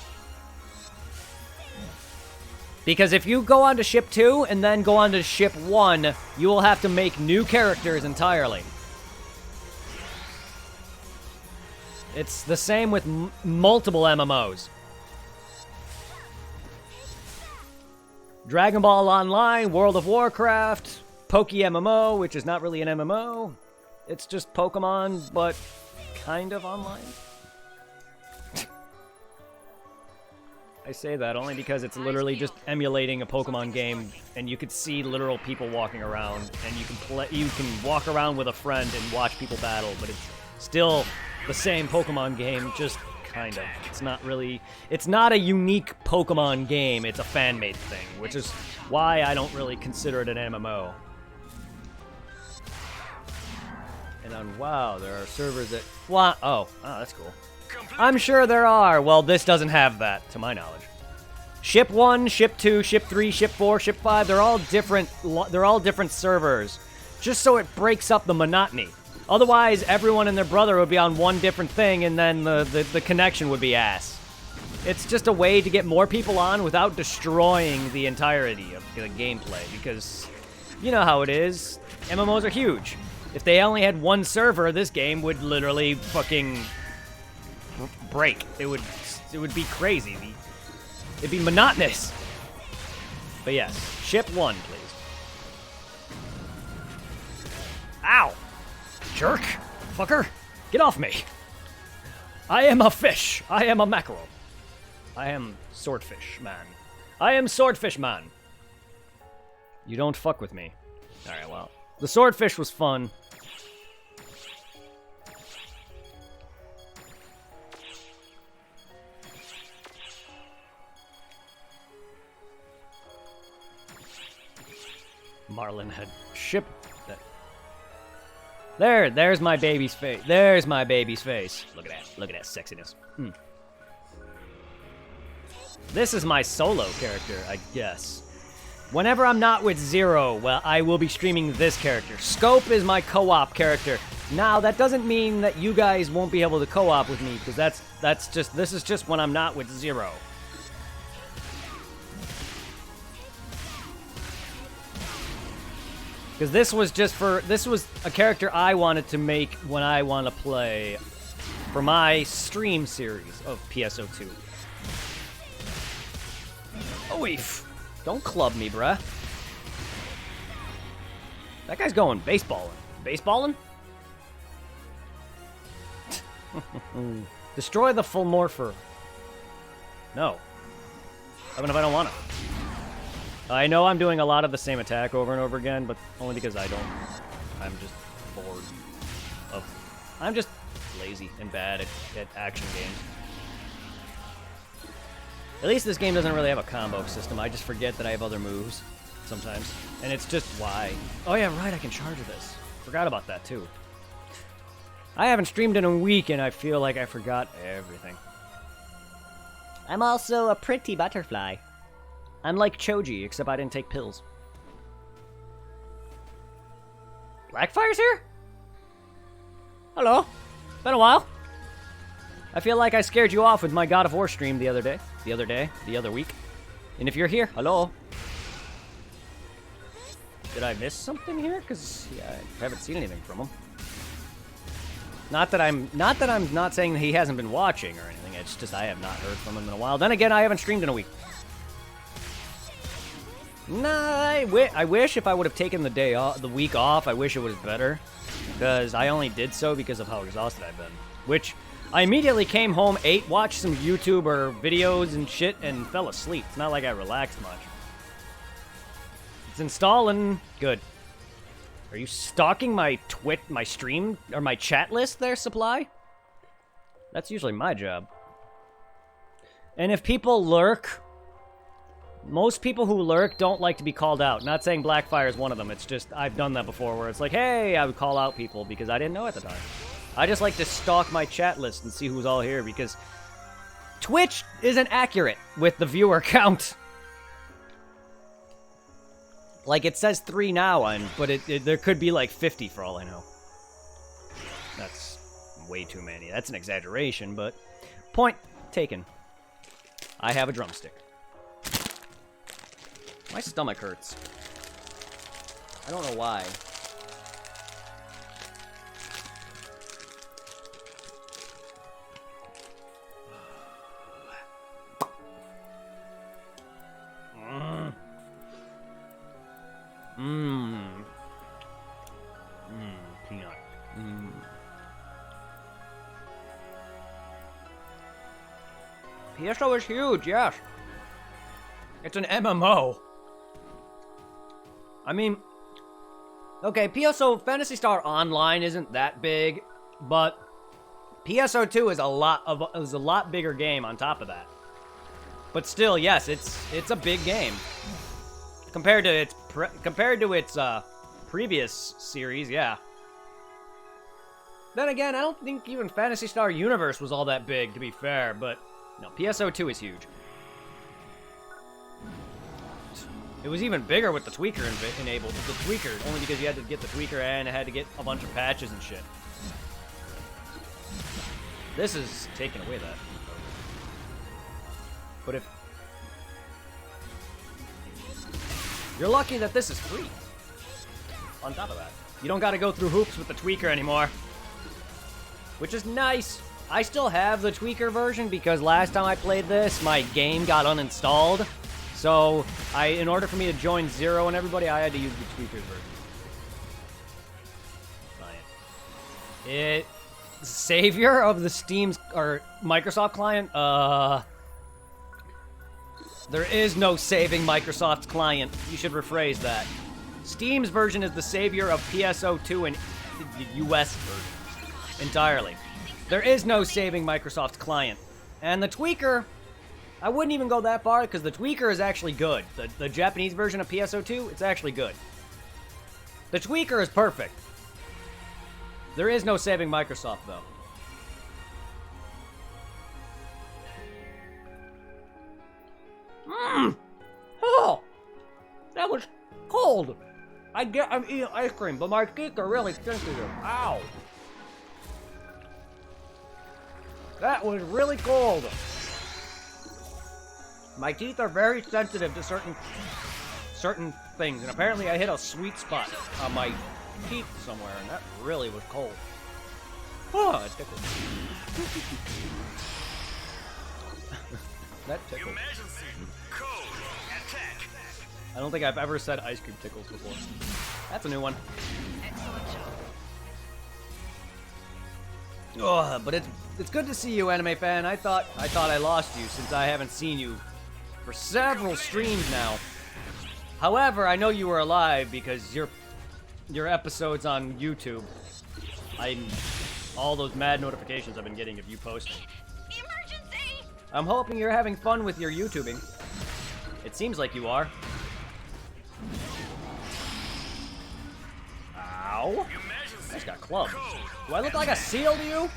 Because if you go on to ship 2 and then go on to ship 1, you will have to make new characters entirely. It's the same with multiple MMOs. Dragon Ball Online, World of Warcraft, Poke MMO, which is not really an MMO. It's just Pokemon, but kind of online. I say that only because it's literally just emulating a Pokemon game, and you could see literal people walking around, and you can walk around with a friend and watch people battle, but it's still the same Pokemon game, just kind of. It's not a unique Pokemon game, it's a fan-made thing, which is why I don't really consider it an MMO. And on WoW, there are servers that... Oh, that's cool. I'm sure there are. Well, this doesn't have that, to my knowledge. Ship 1, Ship 2, Ship 3, Ship 4, Ship 5, they're all different servers, just so it breaks up the monotony. Otherwise, everyone and their brother would be on one different thing, and then the connection would be ass. It's just a way to get more people on without destroying the entirety of the gameplay, because you know how it is. MMOs are huge. If they only had one server, this game would literally fucking break. It would be crazy. It'd be monotonous. But yes, Ship 1, please. Ow! Jerk! Fucker! Get off me! I am a fish! I am a mackerel. I am Swordfish Man. I am Swordfish Man! You don't fuck with me. Alright, well. The Swordfish was fun. Marlin had ship that. There's my baby's face. There's my baby's face. Look at that. Look at that sexiness. This is my solo character, I guess. Whenever I'm not with Zero, well, I will be streaming this character. Scope is my co-op character. Now, that doesn't mean that you guys won't be able to co-op with me, because this is just when I'm not with Zero. Because this was a character I wanted to make when I want to play for my stream series of PSO2. Oof. Don't club me, bruh. That guy's going baseballing. Baseballing? Destroy the full morpher. No. Even if I don't want to. I know I'm doing a lot of the same attack over and over again, but only because I'm just bored of... I'm just lazy and bad at action games. At least this game doesn't really have a combo system. I just forget that I have other moves sometimes. And it's just why. Oh yeah, right, I can charge this. Forgot about that too. I haven't streamed in a week and I feel like I forgot everything. I'm also a pretty butterfly. I'm like Choji, except I didn't take pills. Blackfire's here? Hello. Been a while. I feel like I scared you off with my God of War stream the other week. And if you're here, hello. Did I miss something here? Because yeah, I haven't seen anything from him. Not that I'm not saying that he hasn't been watching or anything. It's just I have not heard from him in a while. Then again, I haven't streamed in a week. Nah, I wish if I would have taken the week off, I wish it was better. Because I only did so because of how exhausted I've been. Which, I immediately came home, ate, watched some YouTube or videos and shit, and fell asleep. It's not like I relaxed much. It's installing. Good. Are you stalking my stream, or my chat list there, Supply? That's usually my job. And if people lurk... Most people who lurk don't like to be called out. Not saying Blackfire is one of them. It's just, I've done that before where it's like, hey, I would call out people because I didn't know at the time. I just like to stalk my chat list and see who's all here because Twitch isn't accurate with the viewer count. Like, it says 3 now, but there could be like 50 for all I know. That's way too many. That's an exaggeration, but point taken. I have a drumstick. My stomach hurts. I don't know why. Mmm. Peanut. PSO is huge, yes. It's an MMO. I mean, okay, PSO Phantasy Star Online isn't that big, but PSO2 is a lot bigger game on top of that. But still, yes, it's a big game compared to its previous series. Yeah. Then again, I don't think even Phantasy Star Universe was all that big, to be fair. But no, PSO2 is huge. It was even bigger with the tweaker enabled. The tweaker, only because you had to get the tweaker and it had to get a bunch of patches and shit. This is taking away that. But if... You're lucky that this is free. On top of that. You don't gotta go through hoops with the tweaker anymore. Which is nice. I still have the tweaker version because last time I played this, my game got uninstalled. So, in order for me to join Zero and everybody, I had to use the tweaker's version. Savior of the Steam's or Microsoft client? There is no saving Microsoft's client. You should rephrase that. Steam's version is the savior of PSO2 and the US version. Entirely. There is no saving Microsoft's client. And the tweaker, I wouldn't even go that far because the tweaker is actually good. The Japanese version of PSO2, it's actually good. The tweaker is perfect. There is no saving Microsoft, though. Oh! That was cold! I'm eating ice cream, but my teeth are really sensitive. Ow! That was really cold! My teeth are very sensitive to certain things, and apparently I hit a sweet spot on my teeth somewhere, and that really was cold. Oh, it tickled. That tickled. Emergency. Code. Attack. I don't think I've ever said ice cream tickles before. That's a new one. Excellent job. Oh, but it's good to see you, anime fan. I thought I lost you since I haven't seen you for several streams now. However, I know you were alive because your episodes on YouTube. All those mad notifications I've been getting of you posting. Emergency! I'm hoping you're having fun with your YouTubing. It seems like you are. Ow. Emergency. That's got clubs. Code. Do I look like a seal to you?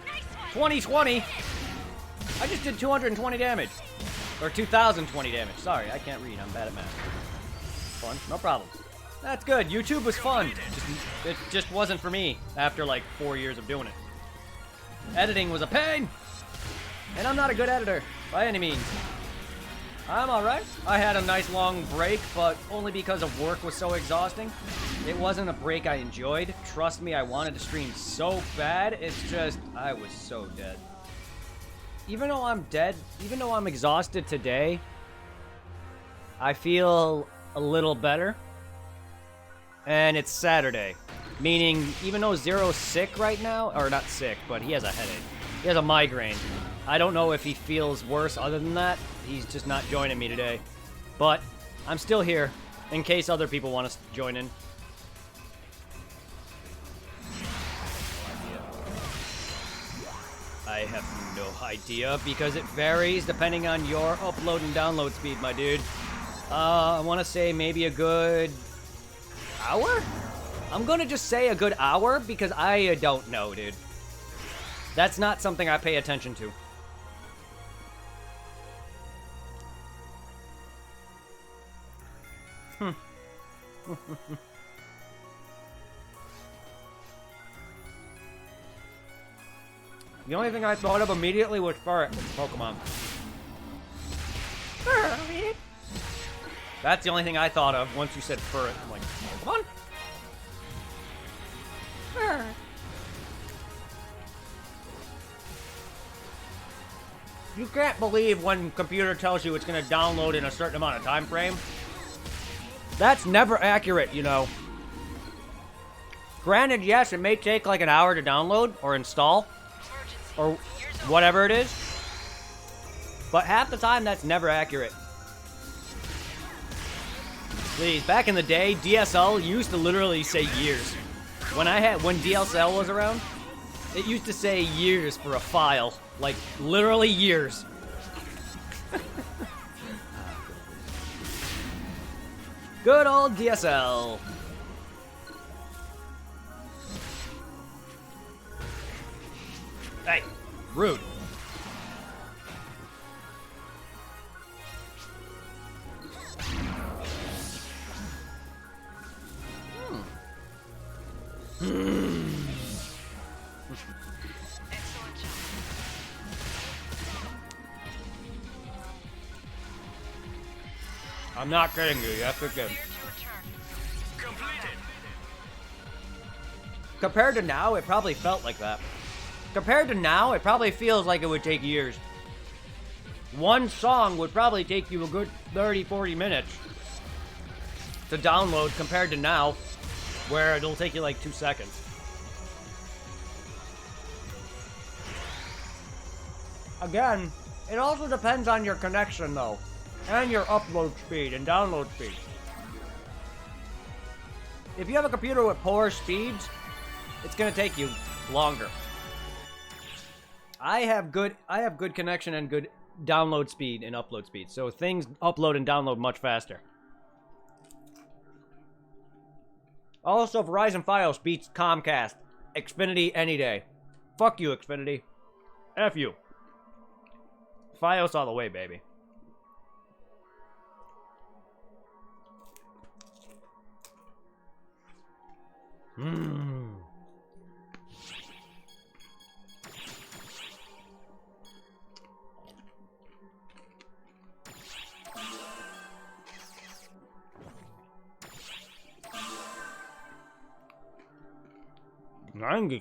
Nice one! 2020! I just did 220 damage. Or 2020 damage. Sorry, I can't read. I'm bad at math. Fun. No problem. That's good. YouTube was fun. It just wasn't for me after like 4 years of doing it. Editing was a pain! And I'm not a good editor, by any means. I'm alright. I had a nice long break, but only because of work was so exhausting. It wasn't a break I enjoyed. Trust me, I wanted to stream so bad, it's just, I was so dead. Even though I'm dead, even though I'm exhausted today, I feel a little better. And it's Saturday. Meaning, even though Zero's sick right now, or not sick, but he has a headache. He has a migraine. I don't know if he feels worse other than that. He's just not joining me today. But I'm still here, in case other people want to join in. I have no idea, because it varies depending on your upload and download speed, my dude. I want to say maybe a good hour? I'm gonna just say a good hour, because I don't know, dude. That's not something I pay attention to. The only thing I thought of immediately was Ferret from Pokemon. Ferret. That's the only thing I thought of once you said Ferret. I'm like, Pokemon? Ferret. you can't believe when computer tells you it's gonna download in a certain amount of time frame. That's never accurate, you know. Granted, yes, it may take like an hour to download or install or whatever it is, but half the time that's never accurate. Please, back in the day, DSL used to literally say years. When DSL was around, it used to say years for a file. Like, literally years. Good old DSL. Hey, rude. I'm not kidding you. That's good. Completed. Compared to now, it probably felt like that. Compared to now, it probably feels like it would take years. One song would probably take you a good 30, 40 minutes to download compared to now, where it'll take you like 2 seconds. Again, it also depends on your connection though, and your upload speed and download speed. If you have a computer with poor speeds, it's gonna take you longer. I have good connection and good download speed and upload speed, so things upload and download much faster. Also, Verizon Fios beats Comcast. Xfinity any day. Fuck you, Xfinity. F you. Fios all the way, baby.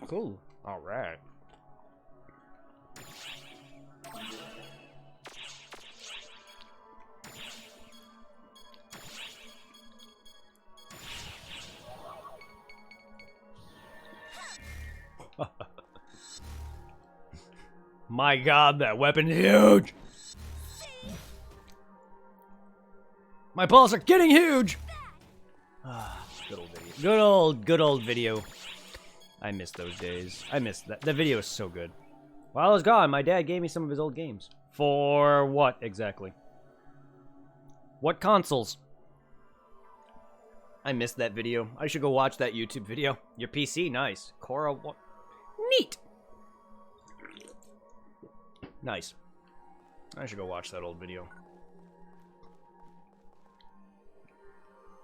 Cool. All right. My God, that weapon's huge. My balls are getting huge. Good old video. Good old video. I miss those days. I miss that. The video is so good. While I was gone, my dad gave me some of his old games. For what exactly? What consoles? I missed that video. I should go watch that YouTube video. Your PC, nice. Cora, what? Neat. Nice. I should go watch that old video.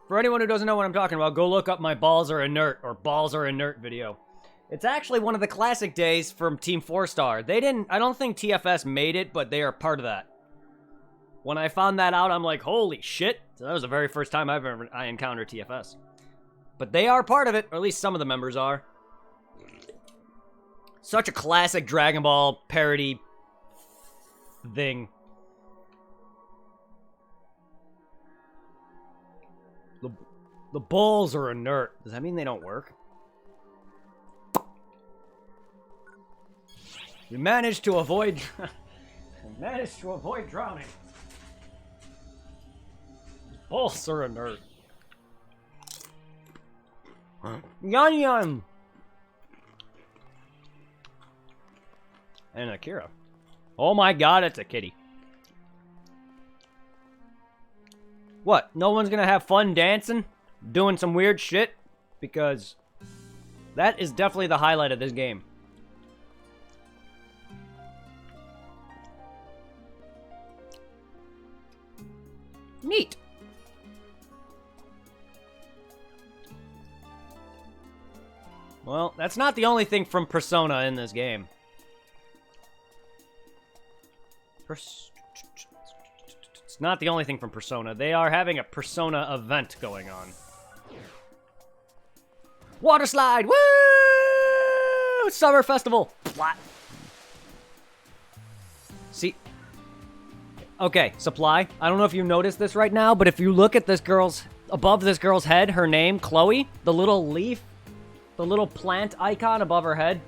For anyone who doesn't know what I'm talking about, go look up my balls are inert or balls are inert video. It's actually one of the classic days from Team 4-Star. I don't think TFS made it, but they are part of that. When I found that out, I'm like, holy shit. So that was the very first time I encountered TFS. But they are part of it, or at least some of the members are. Such a classic Dragon Ball parody thing. The balls are inert. Does that mean they don't work? We managed to avoid... drowning. Balls are inert. Yan Yan! And Akira. Oh my God, it's a kitty. What? No one's gonna have fun dancing? Doing some weird shit? Because that is definitely the highlight of this game. Neat. Well, that's not the only thing from Persona in this game. It's not the only thing from Persona. They are having a Persona event going on. Water slide! Woo! Summer festival! What? See, Okay, Supply. I don't know if you noticed this right now, but if you look at this girl's... Above this girl's head, her name, Chloe, the little leaf, the little plant icon above her head,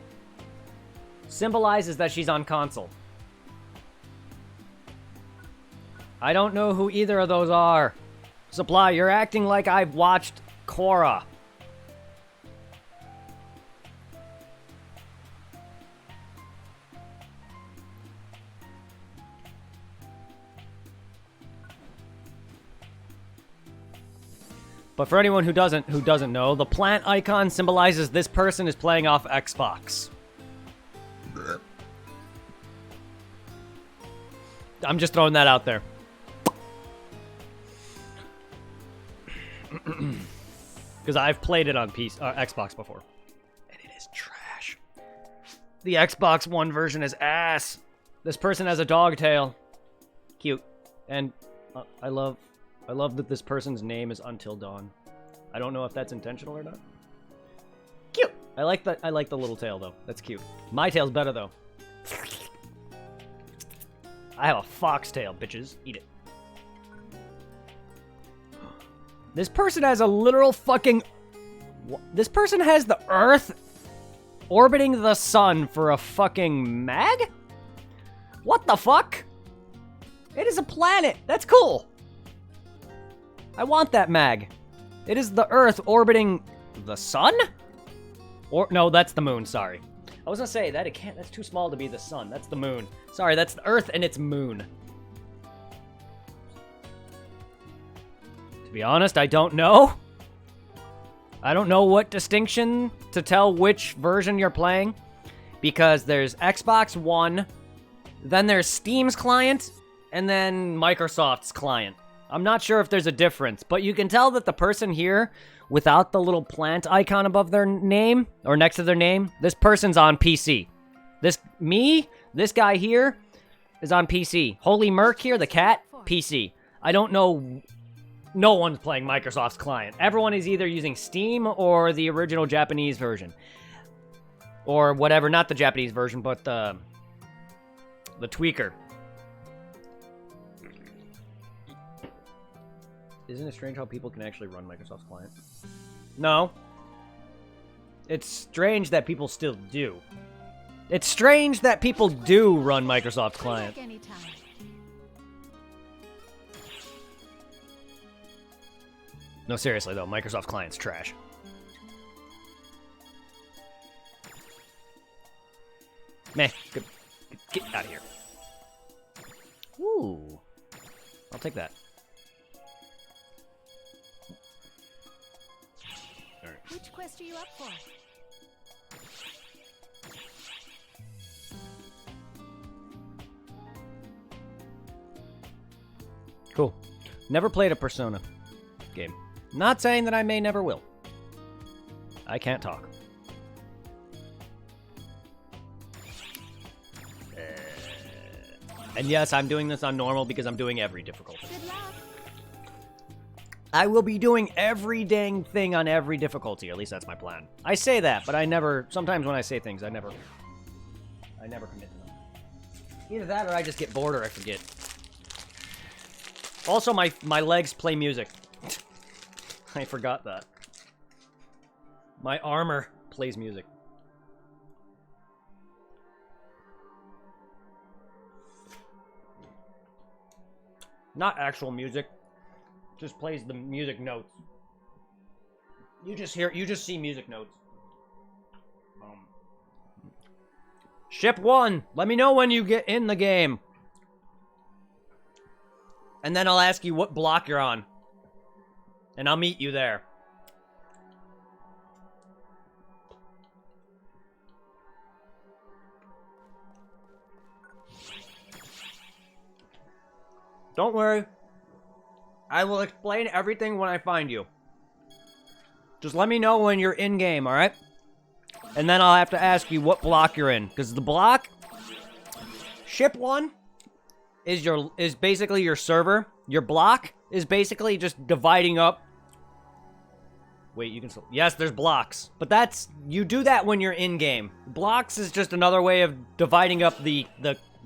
symbolizes that she's on console. I don't know who either of those are. Supply, you're acting like I've watched Korra. But for anyone who doesn't know, the plant icon symbolizes this person is playing off Xbox. I'm just throwing that out there. Because I've played it on Xbox before. And it is trash. The Xbox One version is ass. This person has a dog tail. Cute. And I love that this person's name is Until Dawn. I don't know if that's intentional or not. Cute. I like the little tail though. That's cute. My tail's better though. I have a fox tail, bitches. Eat it. This person has a literal fucking... This person has the Earth orbiting the sun for a fucking mag? What the fuck? It is a planet. That's cool. I want that mag. It is the Earth orbiting the sun? Or no, that's the moon, sorry. I was gonna say that it can't, that's too small to be the sun. That's the moon. Sorry, that's the Earth and its moon. To be honest, I don't know. I don't know what distinction to tell which version you're playing. Because there's Xbox One, then there's Steam's client, and then Microsoft's client. I'm not sure if there's a difference, but you can tell that the person here, without the little plant icon above their name, or next to their name, this person's on PC. This guy here, is on PC. Holy Merc here, the cat, PC. I don't know, no one's playing Microsoft's client. Everyone is either using Steam or the original Japanese version. Or whatever, not the Japanese version, but the tweaker. Isn't it strange how people can actually run Microsoft's client? No. It's strange that people still do. It's strange that people do run Microsoft's client. No, seriously though, Microsoft client's trash. Meh. Get out of here. Ooh. I'll take that. Which quest are you up for? Cool. Never played a Persona game. Not saying that I may never will. I can't talk. And yes, I'm doing this on normal because I'm doing every difficulty. Good luck. I will be doing every dang thing on every difficulty. At least that's my plan. I say that, but I never... Sometimes when I say things, I never commit to them. Either that or I just get bored or I forget. Also, my legs play music. I forgot that. My armor plays music. Not actual music. Just plays the music notes. You just see music notes. Ship 1, let me know when you get in the game. And then I'll ask you what block you're on. And I'll meet you there. Don't worry. I will explain everything when I find you. Just let me know when you're in-game, alright? And then I'll have to ask you what block you're in. Because the block... Ship 1 is basically your server. Your block is basically just dividing up... Wait, you can still... Yes, there's blocks. But that's... You do that when you're in-game. Blocks is just another way of dividing up the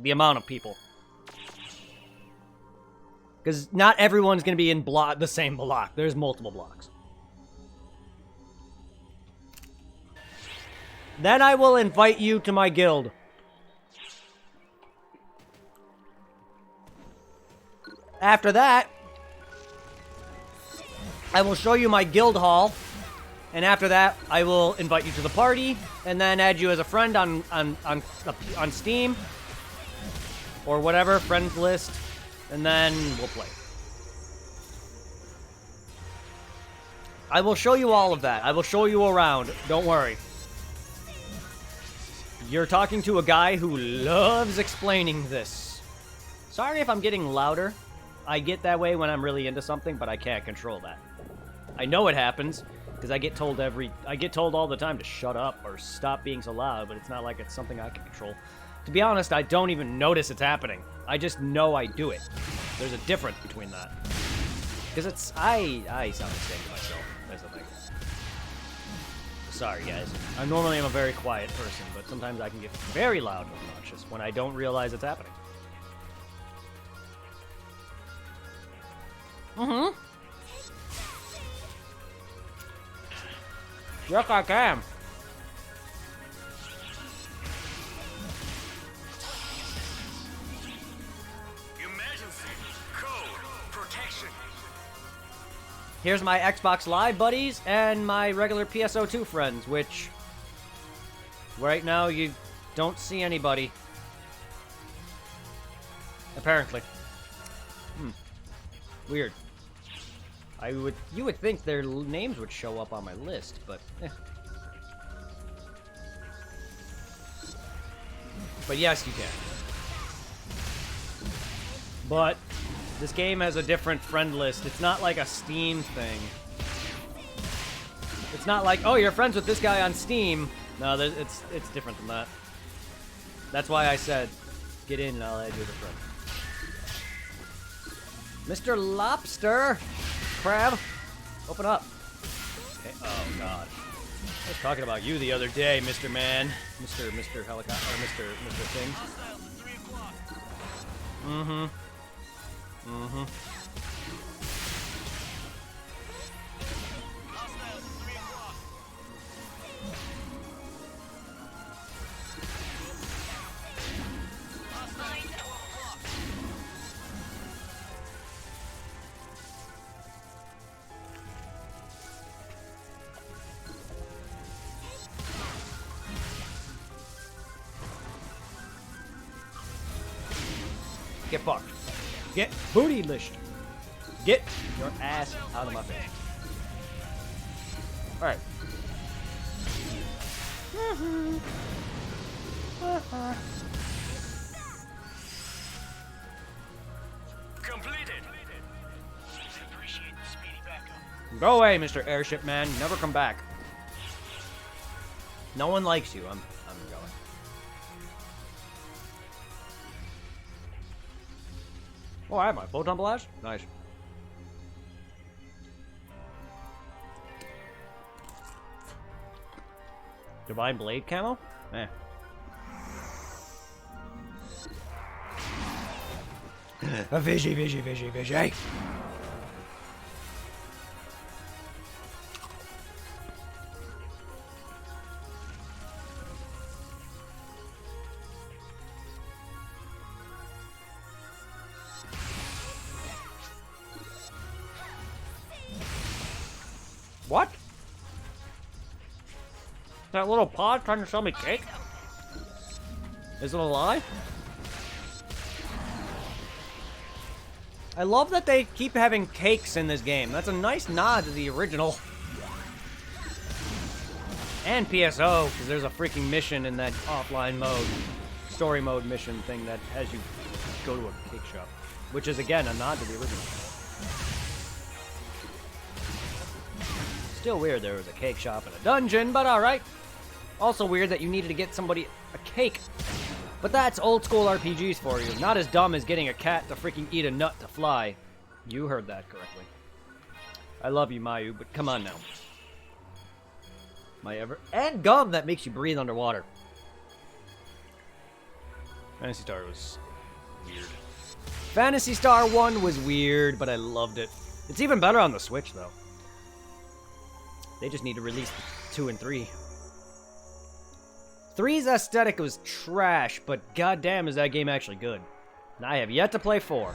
amount of people. Because not everyone's going to be in the same block. There's multiple blocks. Then I will invite you to my guild. After that, I will show you my guild hall. And after that, I will invite you to the party, and then add you as a friend on Steam, or whatever, friends list, and then we'll play. I will show you all of that. I will show you around. Don't worry. You're talking to a guy who loves explaining this. Sorry if I'm getting louder. I get that way when I'm really into something, but I can't control that. I know it happens. Because I get told all the time to shut up or stop being so loud, but it's not like it's something I can control. To be honest, I don't even notice it's happening. I just know I do it. There's a difference between that. Because I sound the same to myself. That's the thing. Sorry, guys. I normally am a very quiet person, but sometimes I can get very loud and obnoxious when I don't realize it's happening. Mm-hmm. Yes, I can. Emergency. Code. Protection. Here's my Xbox Live buddies and my regular PSO2 friends, which right now you don't see anybody. Apparently. Weird. You would think their names would show up on my list, but But yes, you can. But this game has a different friend list. It's not like a Steam thing. It's not like, oh, you're friends with this guy on Steam. No, it's different than that. That's why I said, get in and I'll add you as a friend. Mr. Lobster! Crab! Open up. Okay. Oh, God. I was talking about you the other day, Mr. Man. Mr. Helicopter, or Mr. Thing. Mm-hmm. Mm-hmm. Get fucked. Get booty-lished. Get your ass out of my face. Alright. Completed. Appreciate the speedy backup. Go away, Mr. Airship Man. Never come back. No one likes you. I'm going. Oh, I have my photon blast? Nice. Divine Blade camo? Eh. A fishy. What? That little pod trying to sell me cake? Is it a lie? I love that they keep having cakes in this game. That's a nice nod to the original. And PSO, because there's a freaking mission in that offline mode, story mode mission thing that has you go to a cake shop. Which is, again, a nod to the original. Still weird there was a cake shop in a dungeon, but alright. Also weird that you needed to get somebody a cake. But that's old school RPGs for you. Not as dumb as getting a cat to freaking eat a nut to fly. You heard that correctly. I love you, Mayu, but come on now. And gum that makes you breathe underwater. Phantasy Star was weird. Phantasy Star 1 was weird, but I loved it. It's even better on the Switch, though. They just need to release 2 and 3. 3's aesthetic was trash, but goddamn is that game actually good. And I have yet to play 4.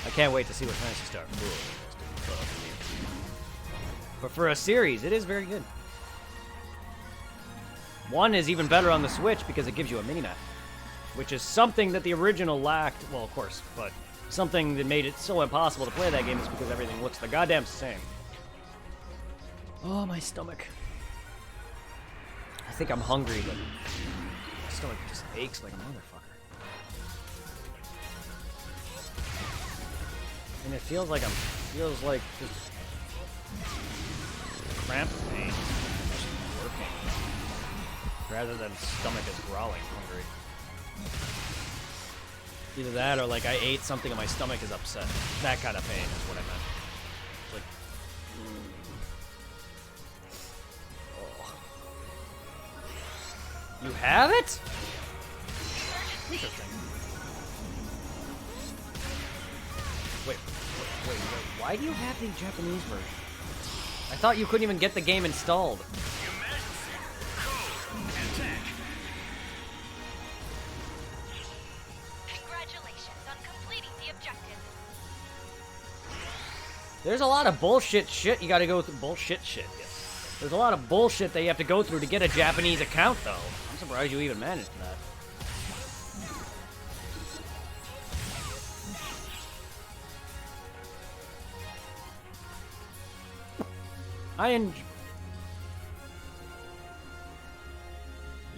I can't wait to see what Phantasy Star 4 is. But for a series, it is very good. 1 is even better on the Switch because it gives you a mini-map, which is something that the original lacked. Well, of course, but something that made it so impossible to play that game is because everything looks the goddamn same. Oh, my stomach. I think I'm hungry, but my stomach just aches like a motherfucker. And it feels like just cramp pain just working rather than stomach is growling hungry. Either that or like I ate something and my stomach is upset. That kind of pain is what I meant. It's like, oh. You have it? Interesting. Wait. Why do you have the Japanese version? I thought you couldn't even get the game installed. Congratulations on completing the objective. There's a lot of bullshit shit you gotta go through. Bullshit shit, yes. There's a lot of bullshit that you have to go through to get a Japanese account, though. I'm surprised you even managed that.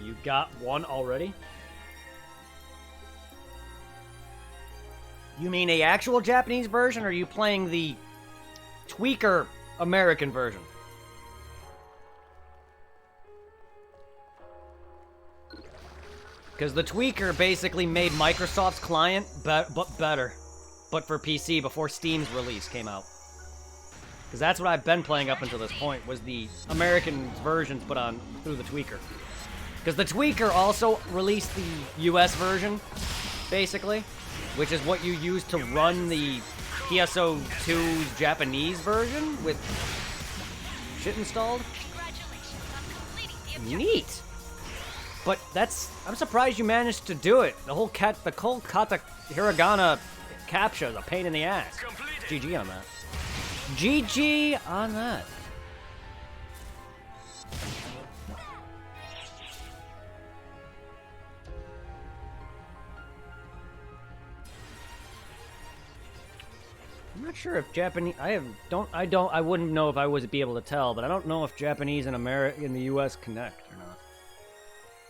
You got one already? You mean a actual Japanese version, or are you playing the tweaker American version? Because the tweaker basically made Microsoft's client but better, but for PC before Steam's release came out. Because that's what I've been playing up until this point, was the American versions put on through the tweaker. Because the tweaker also released the US version, basically, which is what you use to run the PSO2's Japanese version with shit installed. Neat. But I'm surprised you managed to do it. The whole kata hiragana captcha is a pain in the ass. GG on that. GG on that. I'm not sure if Japanese. I wouldn't know if I would be able to tell, but I don't know if Japanese and in the U.S. connect or not.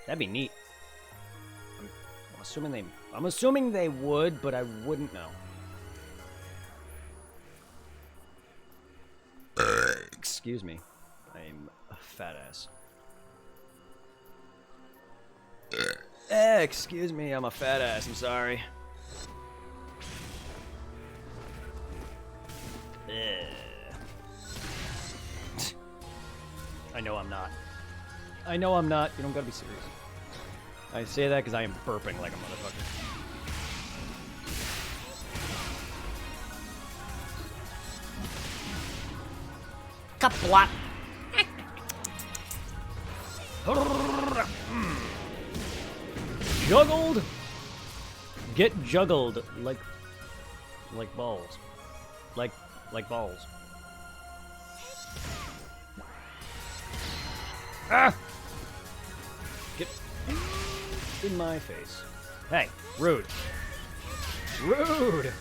That'd be neat. I'm assuming they would, but I wouldn't know. Excuse me. I'm a fat ass. Excuse me, I'm a fat ass. I'm sorry. I know I'm not. I know I'm not. You don't gotta be serious. I say that because I am burping like a motherfucker. Kapla. Juggled. Get juggled like balls. Like balls. Ah! Get in my face. Hey, rude. Rude!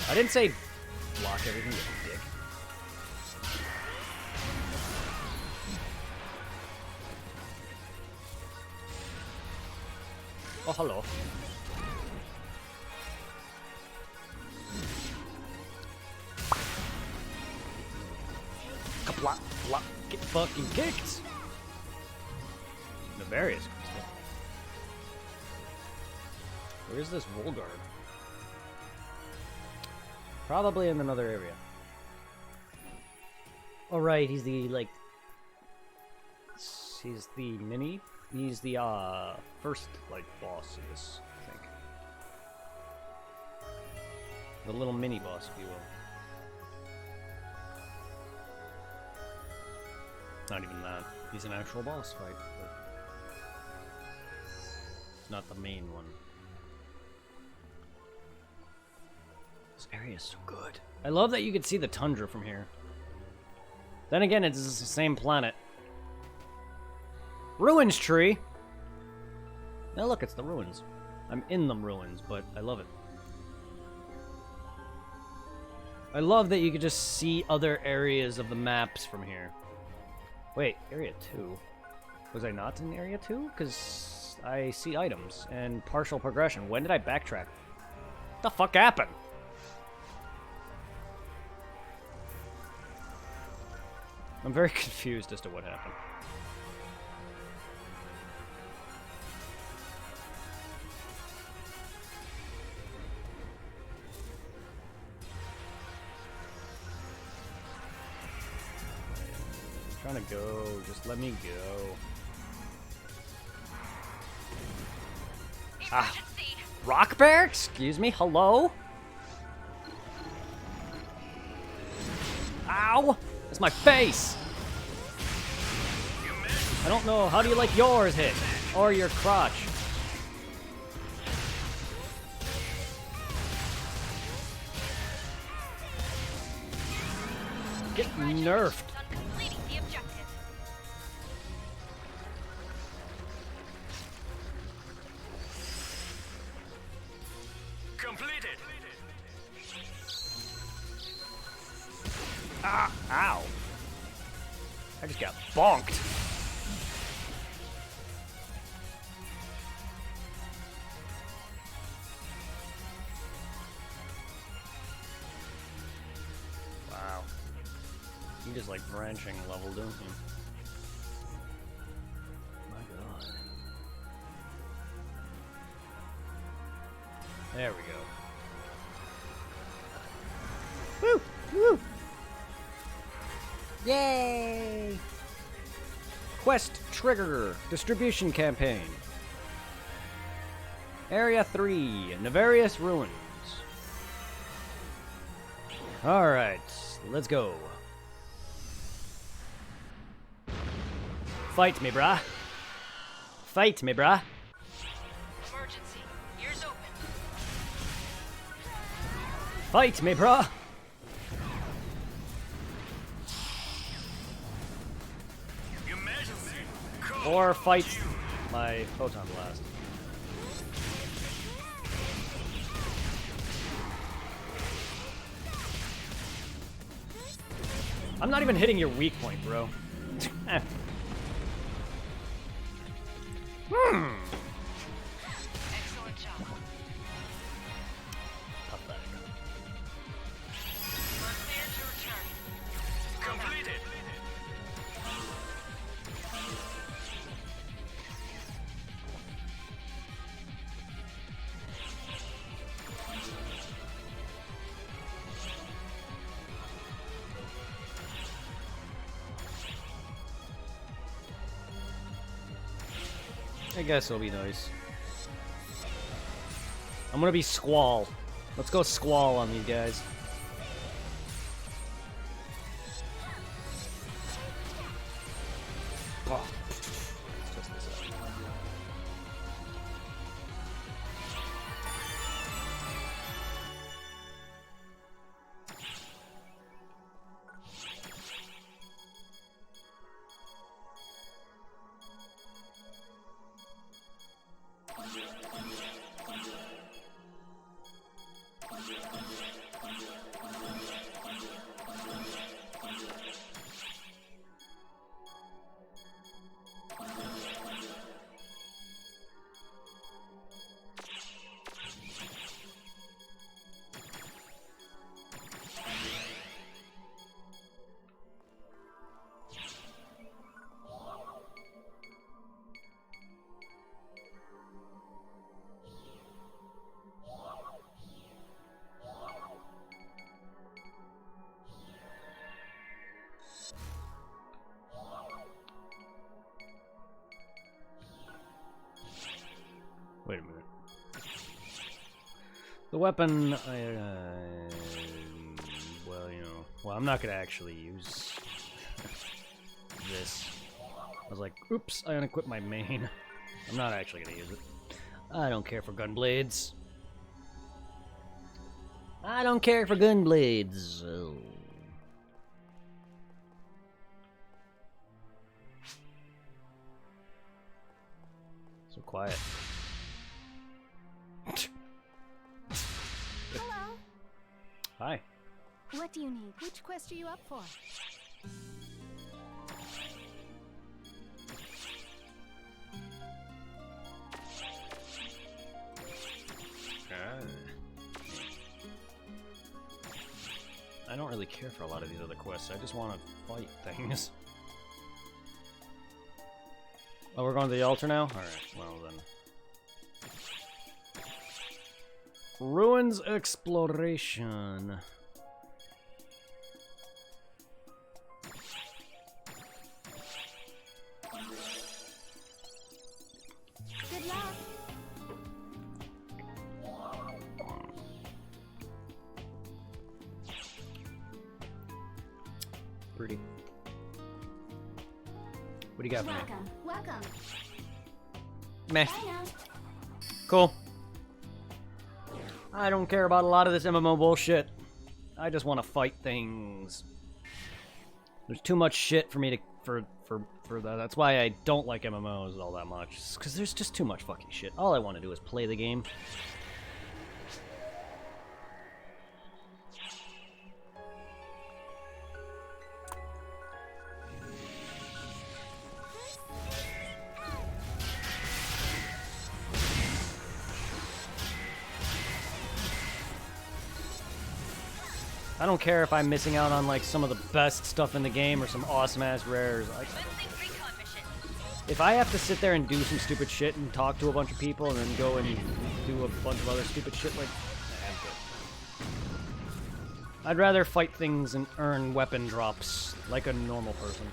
I didn't say block everything, you dick. Oh, hello. Kapla, plop, get fucking kicked! Nefarious crystal. Where's this Volgarde? Probably in another area. Oh right, he's the he's the first boss of this, I think. The little mini boss, if you will. Not even that. He's an actual boss fight, but not the main one. This area is so good. I love that you can see the tundra from here. Then again, it's the same planet. Ruins tree! Now look, it's the ruins. I'm in them ruins, but I love it. I love that you can just see other areas of the maps from here. Wait, Area 2? Was I not in Area 2? Because I see items and partial progression. When did I backtrack? What the fuck happened? I'm very confused as to what happened. I'm trying to go, just let me go. Ah, Rock Bear? Excuse me, hello? Ow! That's my face! I don't know, how do you like yours hit? Or your crotch? Get nerfed. Completed. Ah, ow. I just got bonked. Wow. You just like branching level, don't you? My god. There we go. Woo! Woo! Yay! Quest trigger. Distribution campaign. Area 3. Nefarious Ruins. Alright. Let's go. Fight me, brah. Fight me, brah. Emergency. Ears open. Fight me, brah. Emergency. Code. Or fight my photon blast. I'm not even hitting your weak point, bro. Excellent job. Pathetic. We're clear to return. Completed. I guess it'll be nice. I'm gonna be Squall. Let's go Squall on these guys. Oh. Just this up. Wait a minute. The weapon, well, you know, I'm not gonna actually use this. I was like, oops, I unequipped my main. I'm not actually gonna use it. I don't care for gun blades. I don't care for gun blades. Oh. So quiet. Hello. Hi. What do you need? Which quest are you up for? I don't really care for a lot of these other quests. I just want to fight things. Oh, we're going to the altar now? Alright, well then. Ruins exploration. Good luck. Pretty. What do you got for me? Welcome. Meh. Bye now. Cool. I don't care about a lot of this MMO bullshit. I just want to fight things. There's too much shit for me to for that. That's why I don't like MMOs all that much. Because there's just too much fucking shit. All I want to do is play the game. I don't care if I'm missing out on like some of the best stuff in the game or some awesome ass rares. I don't give a shit. If I have to sit there and do some stupid shit and talk to a bunch of people and then go and do a bunch of other stupid shit, like, I'm good. I'd rather fight things and earn weapon drops like a normal person.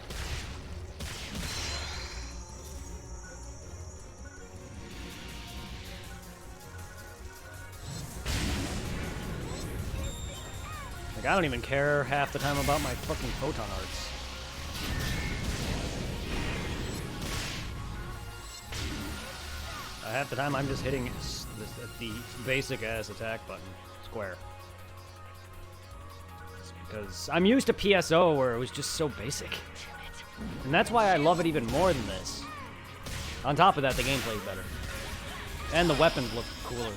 Like, I don't even care half the time about my fucking photon arts. Half the time I'm just hitting the basic ass attack button, square. Because I'm used to PSO where it was just so basic. And that's why I love it even more than this. On top of that, the gameplay's better. And the weapons look cooler.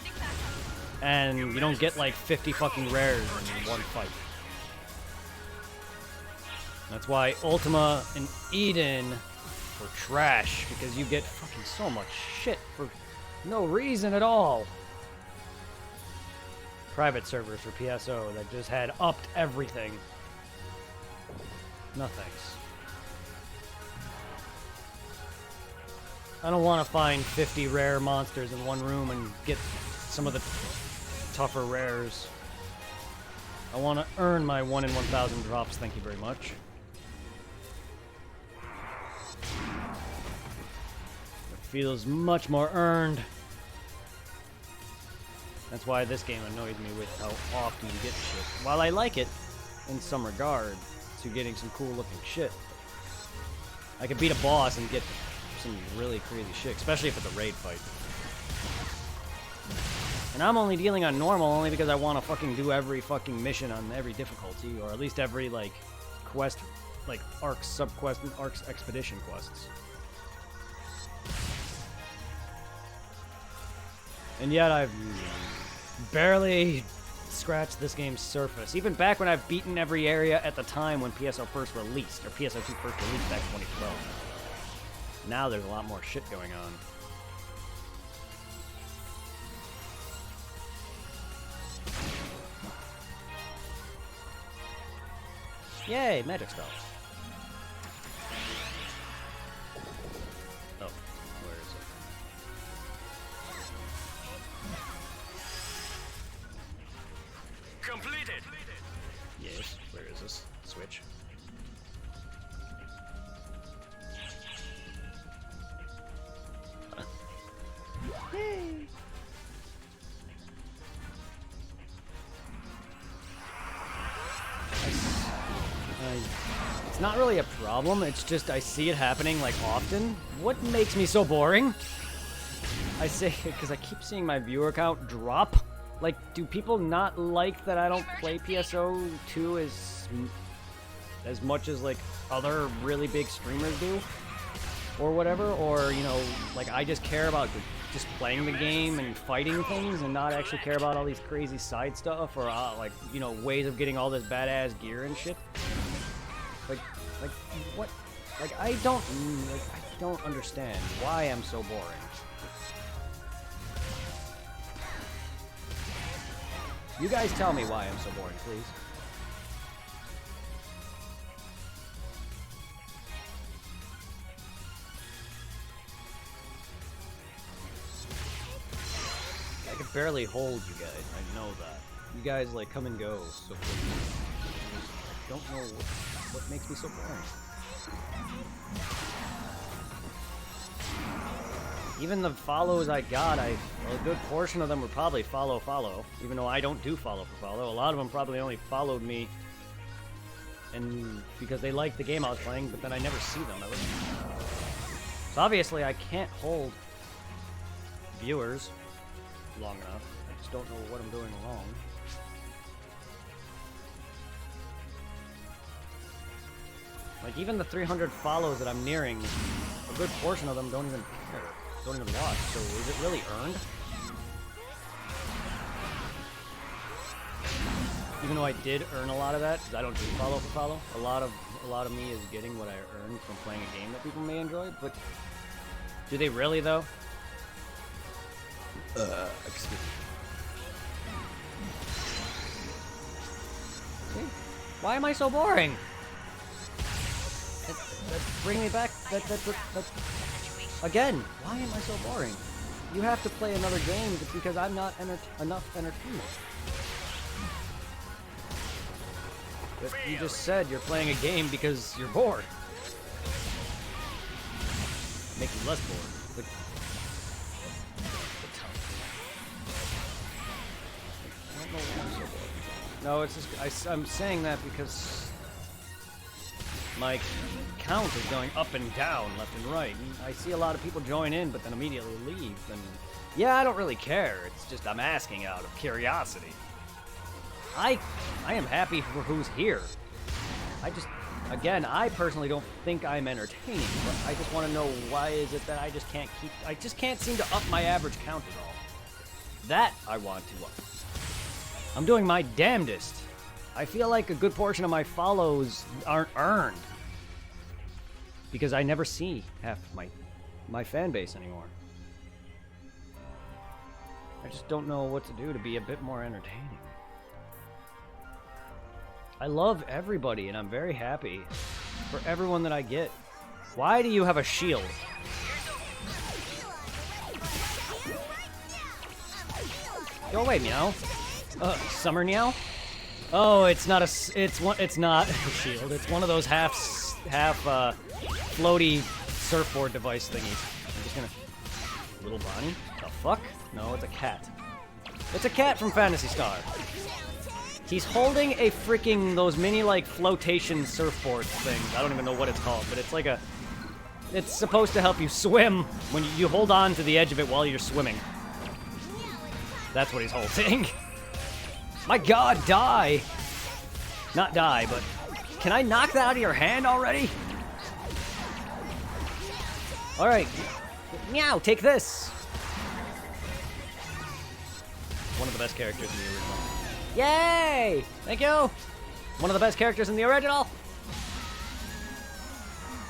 And you don't get like 50 fucking rares in one fight. That's why Ultima and Eden were trash, because you get fucking so much shit for no reason at all. Private servers for PSO that just had upped everything. No thanks. I don't want to find 50 rare monsters in one room and get some of the tougher rares. I want to earn my 1 in 1,000 drops, thank you very much. It feels much more earned. That's why this game annoys me with how often you get shit. While I like it, in some regard, to getting some cool looking shit. I could beat a boss and get some really crazy shit, especially if it's a raid fight. And I'm only dealing on normal only because I want to fucking do every fucking mission on every difficulty, or at least every, like, quest, like, arc, sub-quest, and arc expedition quests. And yet I've barely scratched this game's surface. Even back when I've beaten every area at the time when PSO first released, or PSO2 first released back in 2012. Now there's a lot more shit going on. Yay, magic spells. Oh, where is it? Completed. Yes, where is this? Switch. It's not really a problem, it's just I see it happening, like, often. What makes me so boring? I say because I keep seeing my viewer count drop. Like, do people not like that I don't play PSO2 as much as, like, other really big streamers do? Or whatever? Or, you know, like, I just care about just playing the game and fighting things and not actually care about all these crazy side stuff or, like, you know, ways of getting all this badass gear and shit? Like, what? Like, I don't understand why I'm so boring. You guys tell me why I'm so boring, please. I can barely hold you guys. I know that. You guys, like, come and go so quickly. I don't know what makes me so boring. Even the follows I got, a good portion of them were probably follow, even though I don't do follow for follow. A lot of them probably only followed me and because they liked the game I was playing, but then I never see them ever. So obviously I can't hold viewers long enough. I just don't know what I'm doing wrong. Like, even the 300 follows that I'm nearing, a good portion of them don't even care. Don't even watch, so is it really earned? Even though I did earn a lot of that, because I don't do follow for follow, a lot of me is getting what I earned from playing a game that people may enjoy, but do they really, though? Excuse me. See? Why am I so boring? Bring me back. Again, why am I so boring? You have to play another game because I'm not enough entertainment. But you just said you're playing a game because you're bored. Make you less bored. Like, I don't know why I'm so bored. No, it's just I'm saying that because my count is going up and down, left and right. And I see a lot of people join in, but then immediately leave. And yeah, I don't really care. It's just I'm asking out of curiosity. I am happy for who's here. Again, I personally don't think I'm entertaining, but I just want to know why is it that I just can't seem to up my average count at all. That I want to up. I'm doing my damnedest. I feel like a good portion of my follows aren't earned because I never see half my fan base anymore. I just don't know what to do to be a bit more entertaining. I love everybody, and I'm very happy for everyone that I get. Why do you have a shield? Go away, meow. Summer meow. Oh, it's not a shield. It's one of those half floaty surfboard device thingies. I'm just gonna. Little Bonnie? The fuck? No, it's a cat. It's a cat from Phantasy Star. He's holding a freaking those mini like flotation surfboard things. I don't even know what it's called, but it's like a. It's supposed to help you swim when you hold on to the edge of it while you're swimming. That's what he's holding. My god, die! Not die, but can I knock that out of your hand already? Alright. Meow, take this! One of the best characters in the original. Yay! Thank you! One of the best characters in the original!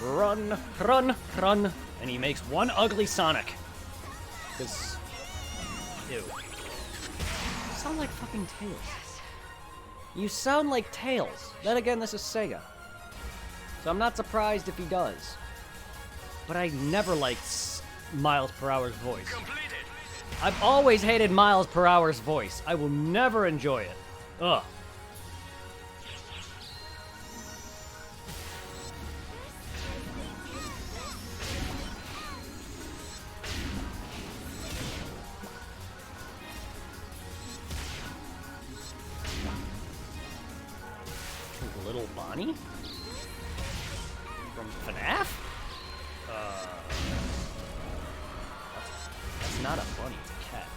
Run, run, run. And he makes one ugly Sonic. Because... Ew. You sound like fucking Tails. You sound like Tails. Then again, this is Sega. So I'm not surprised if he does. But I never liked Miles per Hour's voice. Completed. I've always hated Miles per Hour's voice. I will never enjoy it. Ugh. Little Bonnie? from FNAF? That's not a bunny, it's a cat.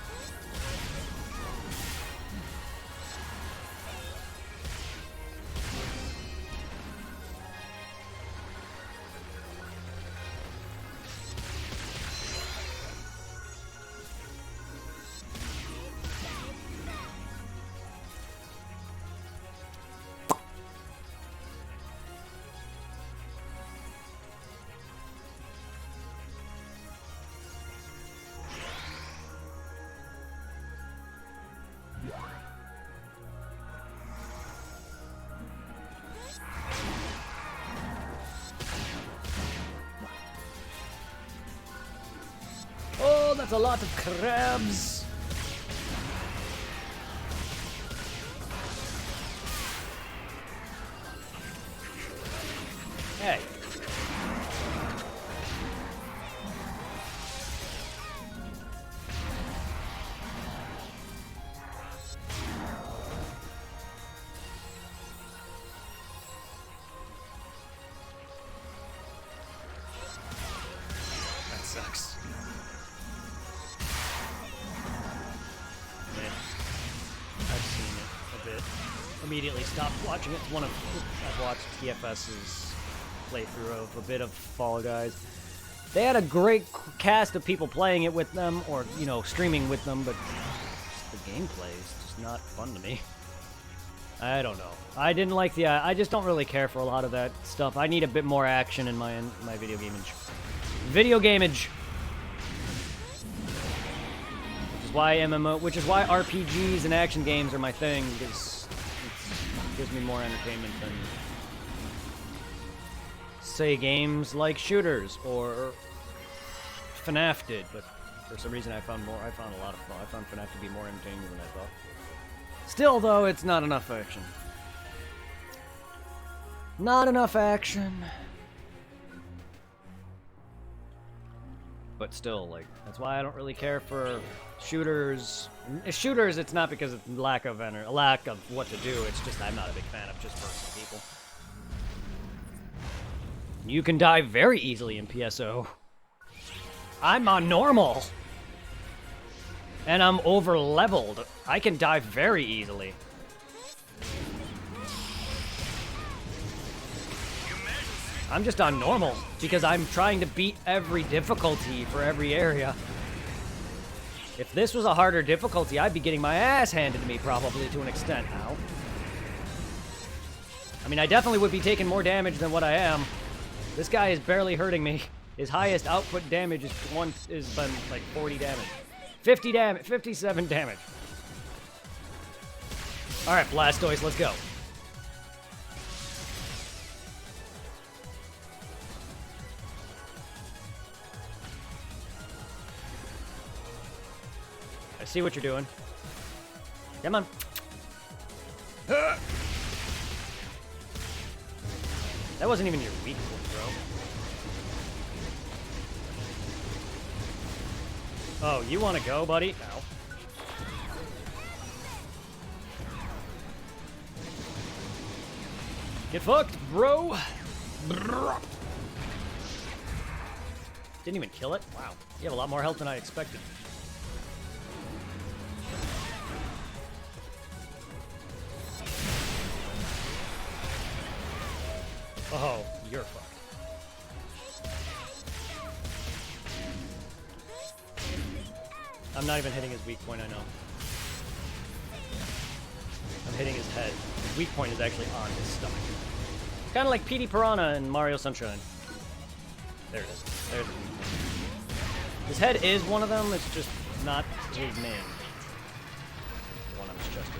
Oh, that's a lot of crabs. Hey. That sucks. I've seen it a bit. Immediately stopped watching it. It's one of I've watched TFS's playthrough of a bit of Fall Guys. They had a great cast of people playing it with them, or you know, streaming with them, but just the gameplay is just not fun to me. I don't know. I didn't like the. I just don't really care for a lot of that stuff. I need a bit more action in my video gameage. Video gameage. Which is why RPGs and action games are my thing, because it gives me more entertainment than, say, games like shooters or FNAF did. But for some reason, I found a lot of fun. I found FNAF to be more entertaining than I thought. Still, though, it's not enough action. Not enough action. But still, like, that's why I don't really care for shooters. Shooters, it's not because of lack of what to do. It's just I'm not a big fan of just bursting people. You can die very easily in PSO. I'm on normal. And I'm over leveled. I can die very easily. I'm just on normal because I'm trying to beat every difficulty for every area. If this was a harder difficulty, I'd be getting my ass handed to me probably to an extent now. I mean, I definitely would be taking more damage than what I am. This guy is barely hurting me. His highest output damage is been like 40 damage. 50 damage, 57 damage. All right, Blastoise, let's go. I see what you're doing. Come on. That wasn't even your weak point, bro. Oh, you want to go, buddy? No. Get fucked, bro. Didn't even kill it? Wow. You have a lot more health than I expected. Oh, you're fucked. I'm not even hitting his weak point, I know. I'm hitting his head. His weak point is actually on his stomach. Kind of like Petey Piranha in Mario Sunshine. There it is. There's the weak point. His head is one of them, it's just not his name. The one on his chest.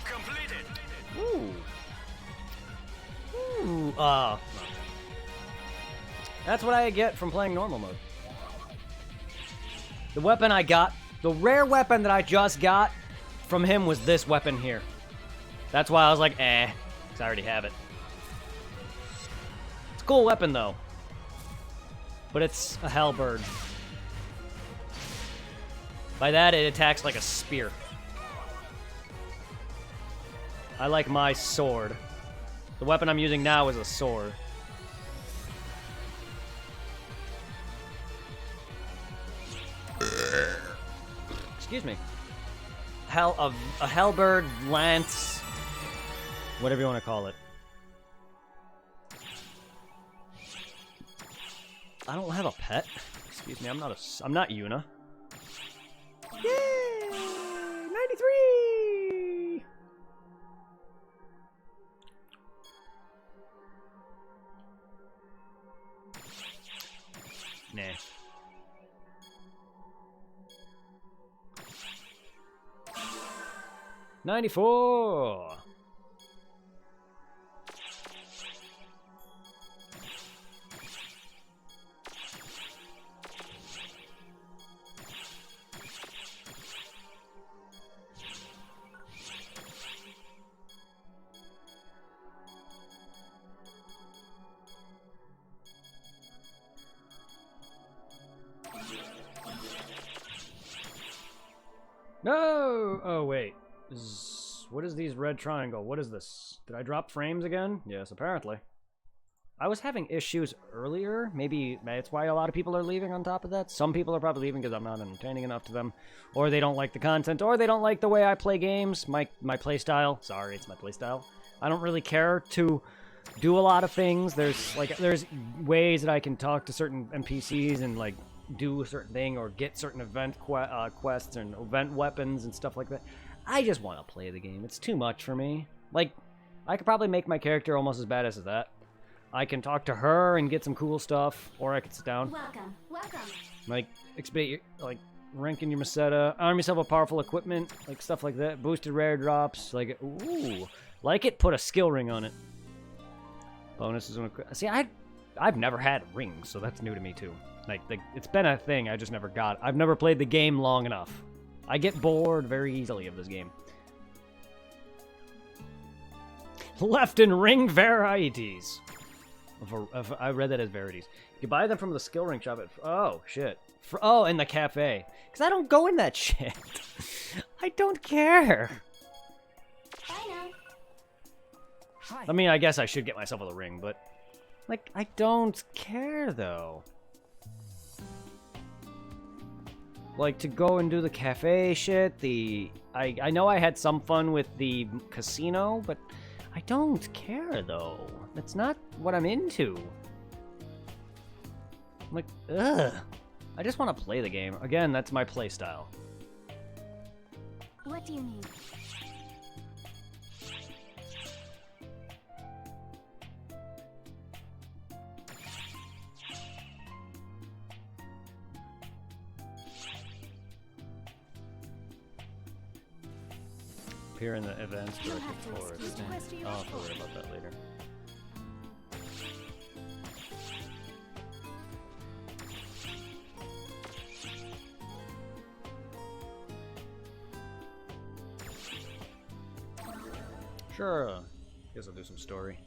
Completed. Ooh. Ooh. That's what I get from playing normal mode. The weapon I got, the rare weapon that I just got from him was this weapon here. That's why I was like, because I already have it. It's a cool weapon, though. But it's a halberd. By that, it attacks like a spear. I like my sword. The weapon I'm using now is a sword. Excuse me. A halberd, lance, whatever you want to call it. I don't have a pet. Excuse me, I'm not Yuna. Yay! 93! Nah. $94. No! Oh, wait. What is these red triangle? What is this? Did I drop frames again? Yes, apparently. I was having issues earlier. Maybe that's why a lot of people are leaving on top of that. Some people are probably leaving because I'm not entertaining enough to them. Or they don't like the content. Or they don't like the way I play games. My play style. Sorry, it's my play style. I don't really care to do a lot of things. There's ways that I can talk to certain NPCs and like do a certain thing or get certain event quests and event weapons and stuff like that. I just want to play the game. It's too much for me. Like, I could probably make my character almost as badass as that. I can talk to her and get some cool stuff, or I could sit down. Welcome, welcome. Like, ranking your Meseta, arm yourself with powerful equipment, like stuff like that. Boosted rare drops, like, ooh. Like it, put a skill ring on it. Bonuses when see, I've never had rings, so that's new to me too. Like it's been a thing, I just never got. I've never played the game long enough. I get bored very easily of this game. Left and ring varieties. I read that as varieties. You can buy them from the skill ring shop at... Oh, shit. Oh, in the cafe. Because I don't go in that shit. I don't care. I know. Hi. I mean, I guess I should get myself a ring, but... Like, I don't care, though. Like, to go and do the cafe shit, I know I had some fun with the casino, but I don't care, though. That's not what I'm into. I'm like, ugh. I just want to play the game. Again, that's my play style. What do you need? Appear in the events You'll directed have to forward. excuse the rest of your I'll have to worry about that later. Sure. Guess I'll do some story.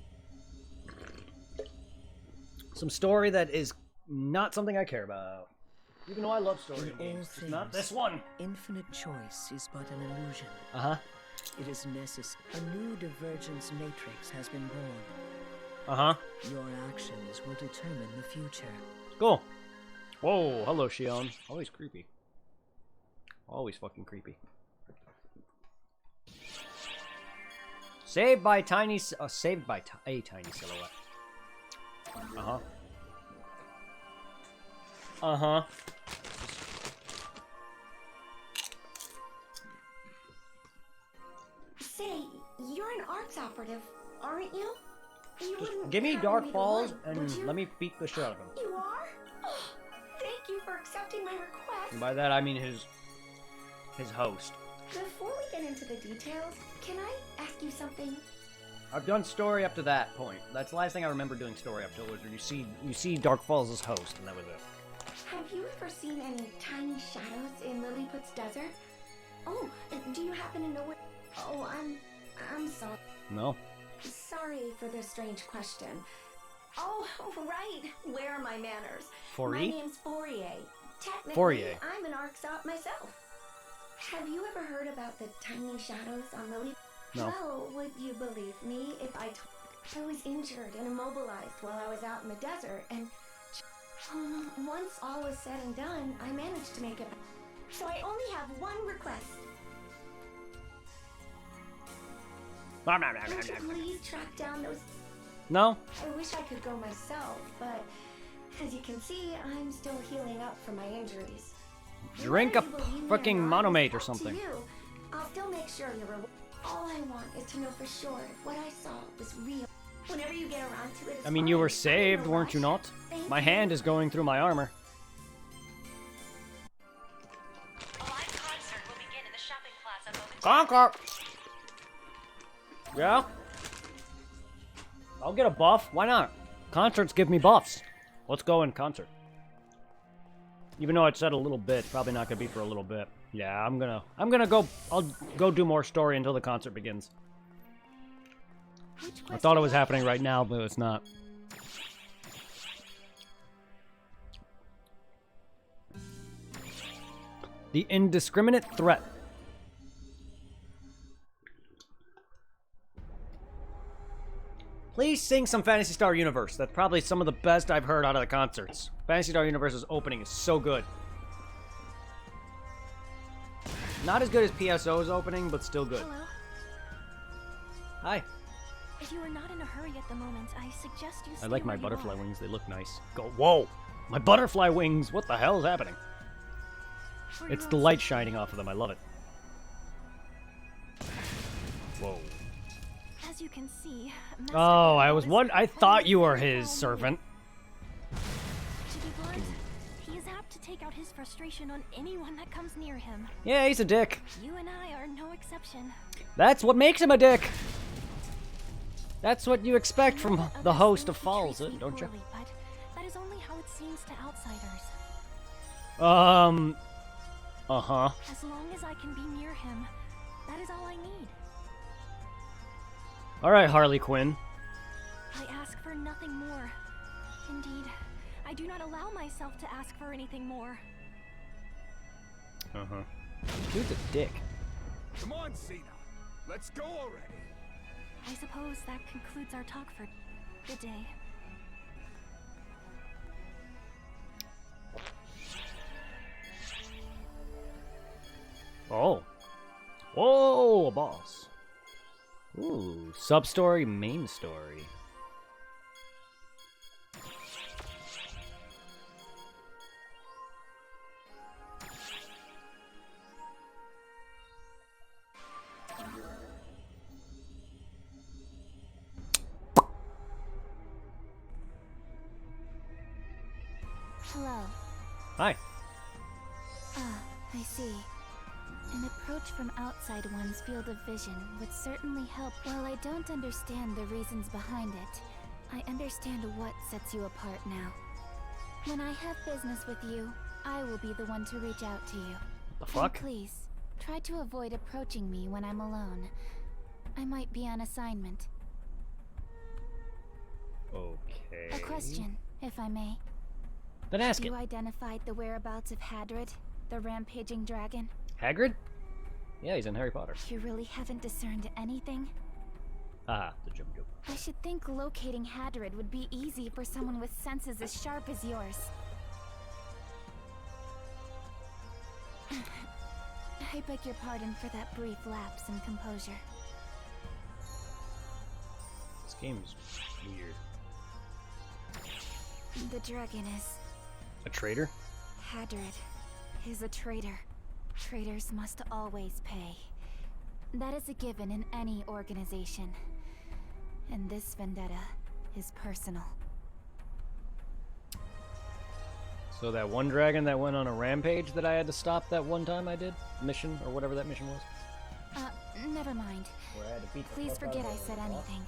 Some story that is not something I care about. Even though I love story games. Just not this one. Infinite choice is but an illusion. Uh-huh. It is necessary. A new divergence matrix has been born. Uh-huh. Your actions will determine the future. Cool. Whoa, hello, Shion. Always creepy. Always fucking creepy. Saved by a tiny silhouette. Uh-huh. Uh-huh. Say, you're an arts operative, aren't you? You Just wouldn't give me have Dark to Falls would and you? let me beat the shit out of him. You are? Oh, thank you for accepting my request. And by that I mean his host. Before we get into the details, can I ask you something? I've done story up to that point. That's the last thing I remember doing story up to was when you see Dark Falls as host, and that was it. Have you ever seen any tiny shadows in Lilliput's desert? Oh, do you happen to know where? Oh, I'm sorry. No. Sorry for this strange question. Oh, right. Where are my manners? Fourier? My name's Fourier. Technically, Fourier. I'm an ARC myself. Have you ever heard about the tiny shadows on Lily? No. Well, would you believe me if I was injured and immobilized while I was out in the desert, and once all was said and done, I managed to make it back. So I only have one request. Would you please track down those... No? I wish I could go myself, but as you can see, I'm still healing up from my injuries. Drink a Whether you believe me fucking or not, monomate it's or up to something. you. I'll still make sure you're rewarded. All I want is to know for sure if what I saw was real. Whenever you get around to it, it's I mean, you were fine. I'm in saved, no weren't you rush. not? Thank My you. hand is going through my armor. A live concert will begin in the shopping plaza momentarily. Conquer! Yeah? I'll get a buff. Why not? Concerts give me buffs. Let's go in concert. Even though it said a little bit, probably not gonna be for a little bit. Yeah, I'm gonna go. I'll go do more story until the concert begins. I thought it was happening right now, but it's not. The indiscriminate threat. Please sing some Phantasy Star Universe. That's probably some of the best I've heard out of the concerts. Phantasy Star Universe's opening is so good. Not as good as PSO's opening, but still good. Hello. Hi. If you are not in a hurry at the moment, I suggest you I stay like my where you butterfly are. wings. They look nice. Go. Whoa! My butterfly wings! What the hell is happening? For It's your the own light safety. shining off of them. I love it. Whoa. As you can see, Master Oh, I Annabelle was is one. I currently thought you were very his well servant. To be blunt, he is apt to take out his frustration on anyone that comes near him. Yeah, he's a dick. You and I are no exception. That's what makes him a dick. That's what you expect I know from that the others host think of he Falls, treats me don't you? poorly, but that is only how it seems to outsiders. Uh-huh. As long as I can be near him, that is all I need. Alright, Harley Quinn. I ask for nothing more. Indeed, I do not allow myself to ask for anything more. Uh-huh. Dude's a dick. Come on, Cena. Let's go already. I suppose that concludes our talk for the day. Oh. Whoa, a boss. Ooh, sub-story, main story. Hello. Hi. Ah, I see. An approach from outside one's field of vision would certainly help. While I don't understand the reasons behind it, I understand what sets you apart now. When I have business with you, I will be the one to reach out to you. The And fuck? please, try to avoid approaching me when I'm alone. I might be on assignment. Okay. A question, if I may. Then ask it. You identified the whereabouts of Hadrid, the rampaging dragon? Hagrid? Yeah, he's in Harry Potter. You really haven't discerned anything? Haha, the jump joke. I should think locating Hadrid would be easy for someone with senses as sharp as yours. I beg your pardon for that brief lapse in composure. This game's weird. The dragon is... A traitor? Hadrid is a traitor. Traitors must always pay. That is a given in any organization. And this vendetta is personal. So that one dragon that went on a rampage that I had to stop that one time I did? Mission, or whatever that mission was? Never mind. Where I had to beat the Please fuck out forget of I the said boss? anything.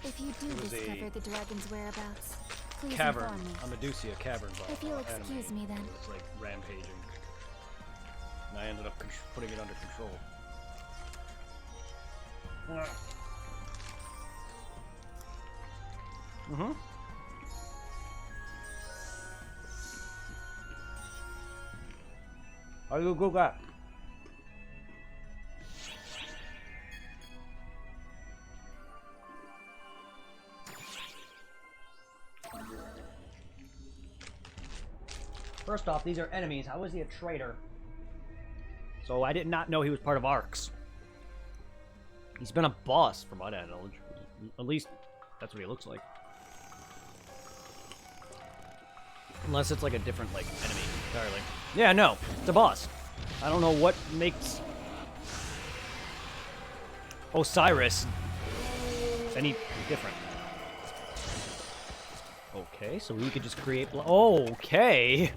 If you do It was a discover the dragon's whereabouts, please Cavern. inform me. A Medusia cavern boss. If you'll anime. excuse me then. It was like rampaging. And I ended up putting it under control. Mm-hmm. How do you go back? First off, these are enemies. How is he a traitor? So I did not know he was part of ARCs. He's been a boss, from my knowledge. At least, that's what he looks like. Unless it's like a different, like, enemy entirely. Yeah, no, it's a boss. I don't know what makes Osiris any different. Okay, so we could just create... Okay!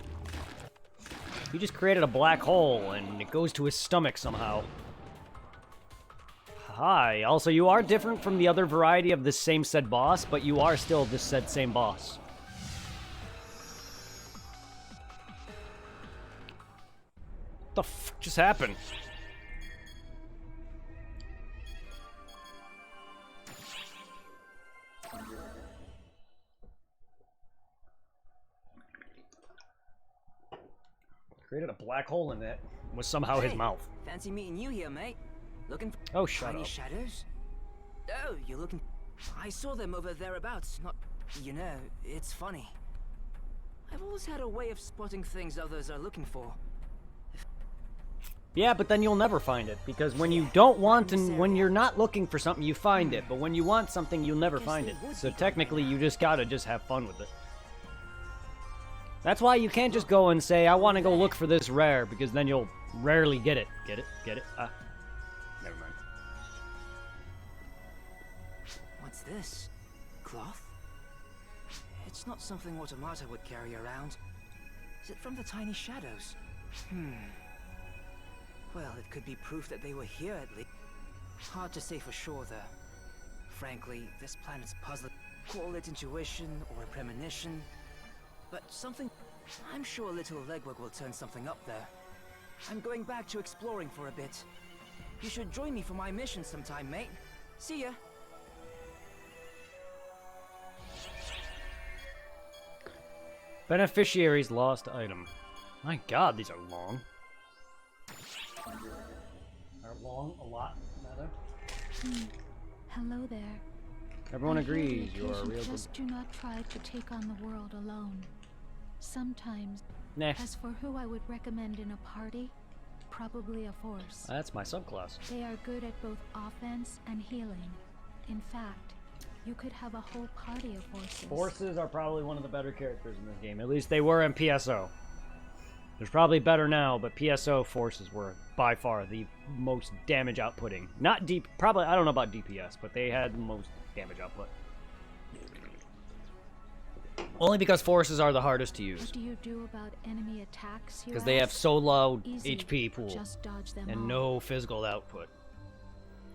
He just created a black hole, and it goes to his stomach somehow. Hi. Also, you are different from the other variety of this same said boss, but you are still this said same boss. What the f just happened? Created a black hole in it. Was somehow his mouth. Fancy meeting you here, mate. Looking for Oh, shut tiny up. shadows? Oh, you're looking... I saw them over thereabouts. Not... You know, it's funny. I've always had a way of spotting things others are looking for. Yeah, but then you'll never find it, because when you don't want and when you're not looking for something, you find it. But when you want something, you'll never find it. So technically, you just gotta just have fun with it. That's why you can't just go and say, I want to go look for this rare, because then you'll rarely get it. Get it? Get it? Never mind. What's this? Cloth? It's not something Automata would carry around. Is it from the tiny shadows? Well, it could be proof that they were here at least. Hard to say for sure, though. Frankly, this planet's puzzling. Call it intuition or a premonition. But something... I'm sure a little legwork will turn something up there. I'm going back to exploring for a bit. You should join me for my mission sometime, mate. See ya. Beneficiary's lost item. My god, these are long. Are long a lot, rather? Hello there. Everyone I hear agrees the you are a occasion real good... Just do not try to take on the world alone. Sometimes, Nah, as for who I would recommend in a party, probably a force. that's my subclass. They are good at both offense and healing. In fact, you could have a whole party of forces. Forces are probably one of the better characters in this game. At least they were in PSO. There's probably better now, but PSO forces were by far the most damage outputting. Not deep, probably, I don't know about DPS, but they had the most damage output. Only because forces are the hardest to use. What do you do about enemy attacks? Because they have so low Easy. HP pool Just dodge them and all. no physical output.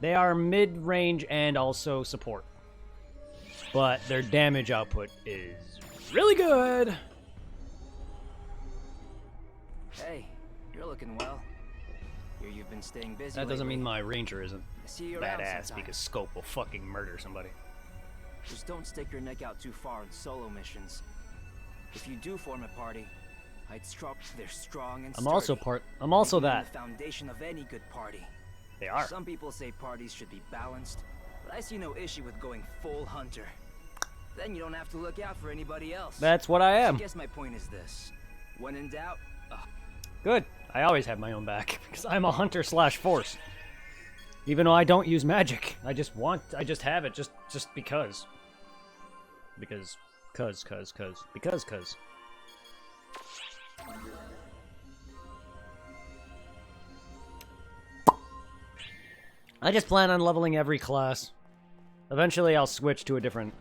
They are mid-range and also support. But their damage output is really good. Hey, you're looking well. Hear you've been staying busy. That doesn't mean lately. my ranger isn't I see you around badass sometime. because Scope will fucking murder somebody. Just don't stick your neck out too far in solo missions. If you do form a party, I'd they're strong and I'm also Making them that. the foundation of any good party. They are. Some people say parties should be balanced, but I see no issue with going full hunter. Then you don't have to look out for anybody else. That's what I I am. guess my point is this. When in doubt, Good. I always have my own back because I'm a hunter slash force. Even though I don't use magic, I just have it just because. Because. I just plan on leveling every class. Eventually I'll switch to a different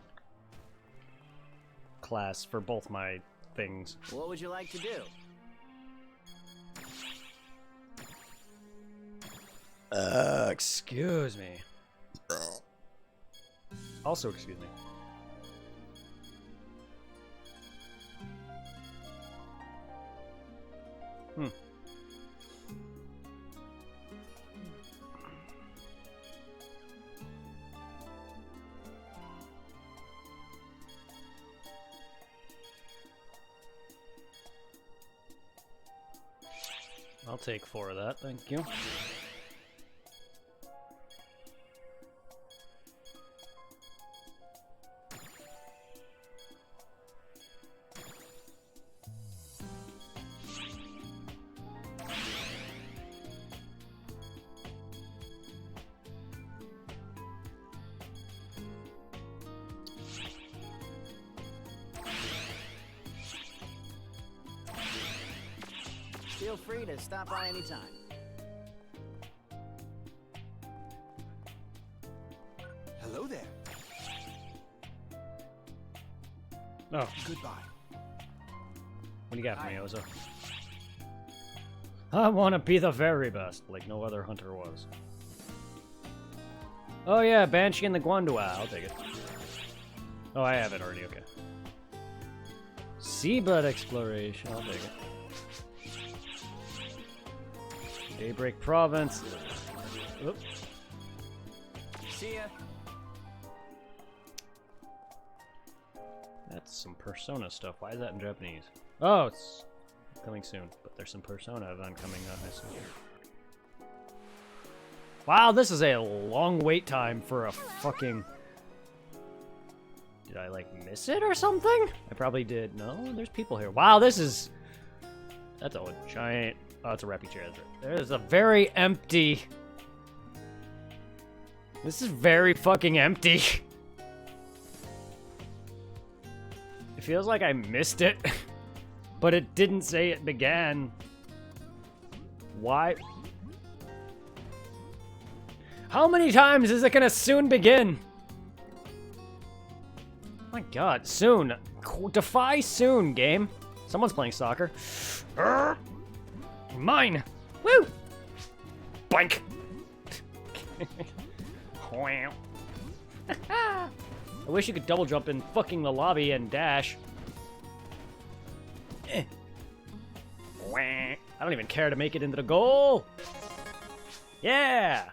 class for both my things. what would you like to do? Excuse me. Also, excuse me. I'll take 4 of that, thank you. Feel free to stop by anytime. Hello there. Oh, Goodbye. what do you got for me, Oza? I want to be the very best, like no other hunter was. Oh yeah, Banshee and the Guandua. I'll take it. Oh, I have it already, okay. Seabird exploration, I'll take it. Daybreak Province. Oop. See ya. That's some Persona stuff. Why is that in Japanese? Oh, it's coming soon. But there's some Persona event coming up, I see. Wow, this is a long wait time for a fucking... Did I, like, miss it or something? I probably did. No, there's people here. Wow, this is... That's a giant... Oh, it's a rappy chair. There's a very empty... This is very fucking empty. It feels like I missed it, but it didn't say it began. Why? How many times is it gonna soon begin? My god, soon. Defy soon, game. Someone's playing soccer. Mine! Woo! Boink! I wish you could double jump in fucking the lobby and dash. I don't even care to make it into the goal! Yeah!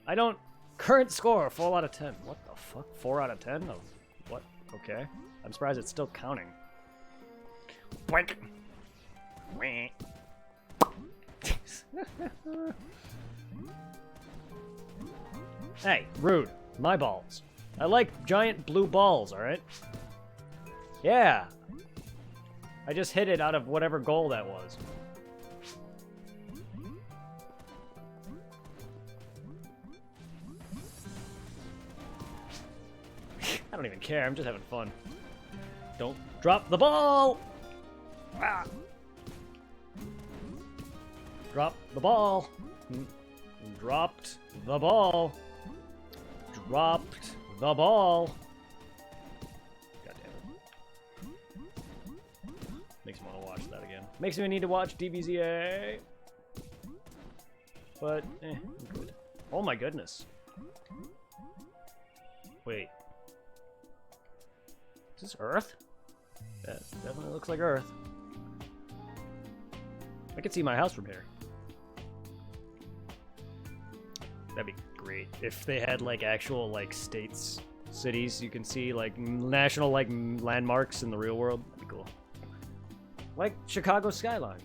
I don't... Current score, 4 out of 10. What the fuck? 4 out of 10? Of what? Okay. I'm surprised it's still counting. Boink! Hey, rude. My balls. I like giant blue balls, alright? Yeah. I just hit it out of whatever goal that was. I don't even care, I'm just having fun. Don't drop the ball! Ah. Drop the ball. Dropped the ball. Dropped the ball. God damn it. Makes me want to watch that again. Makes me need to watch DBZA. But, I'm good. Oh my goodness. Wait. Is this Earth? That definitely looks like Earth. I could see my house from here. That'd be great if they had like actual like states, cities you can see, like national like landmarks in the real world. That'd be cool. Like Chicago skyline.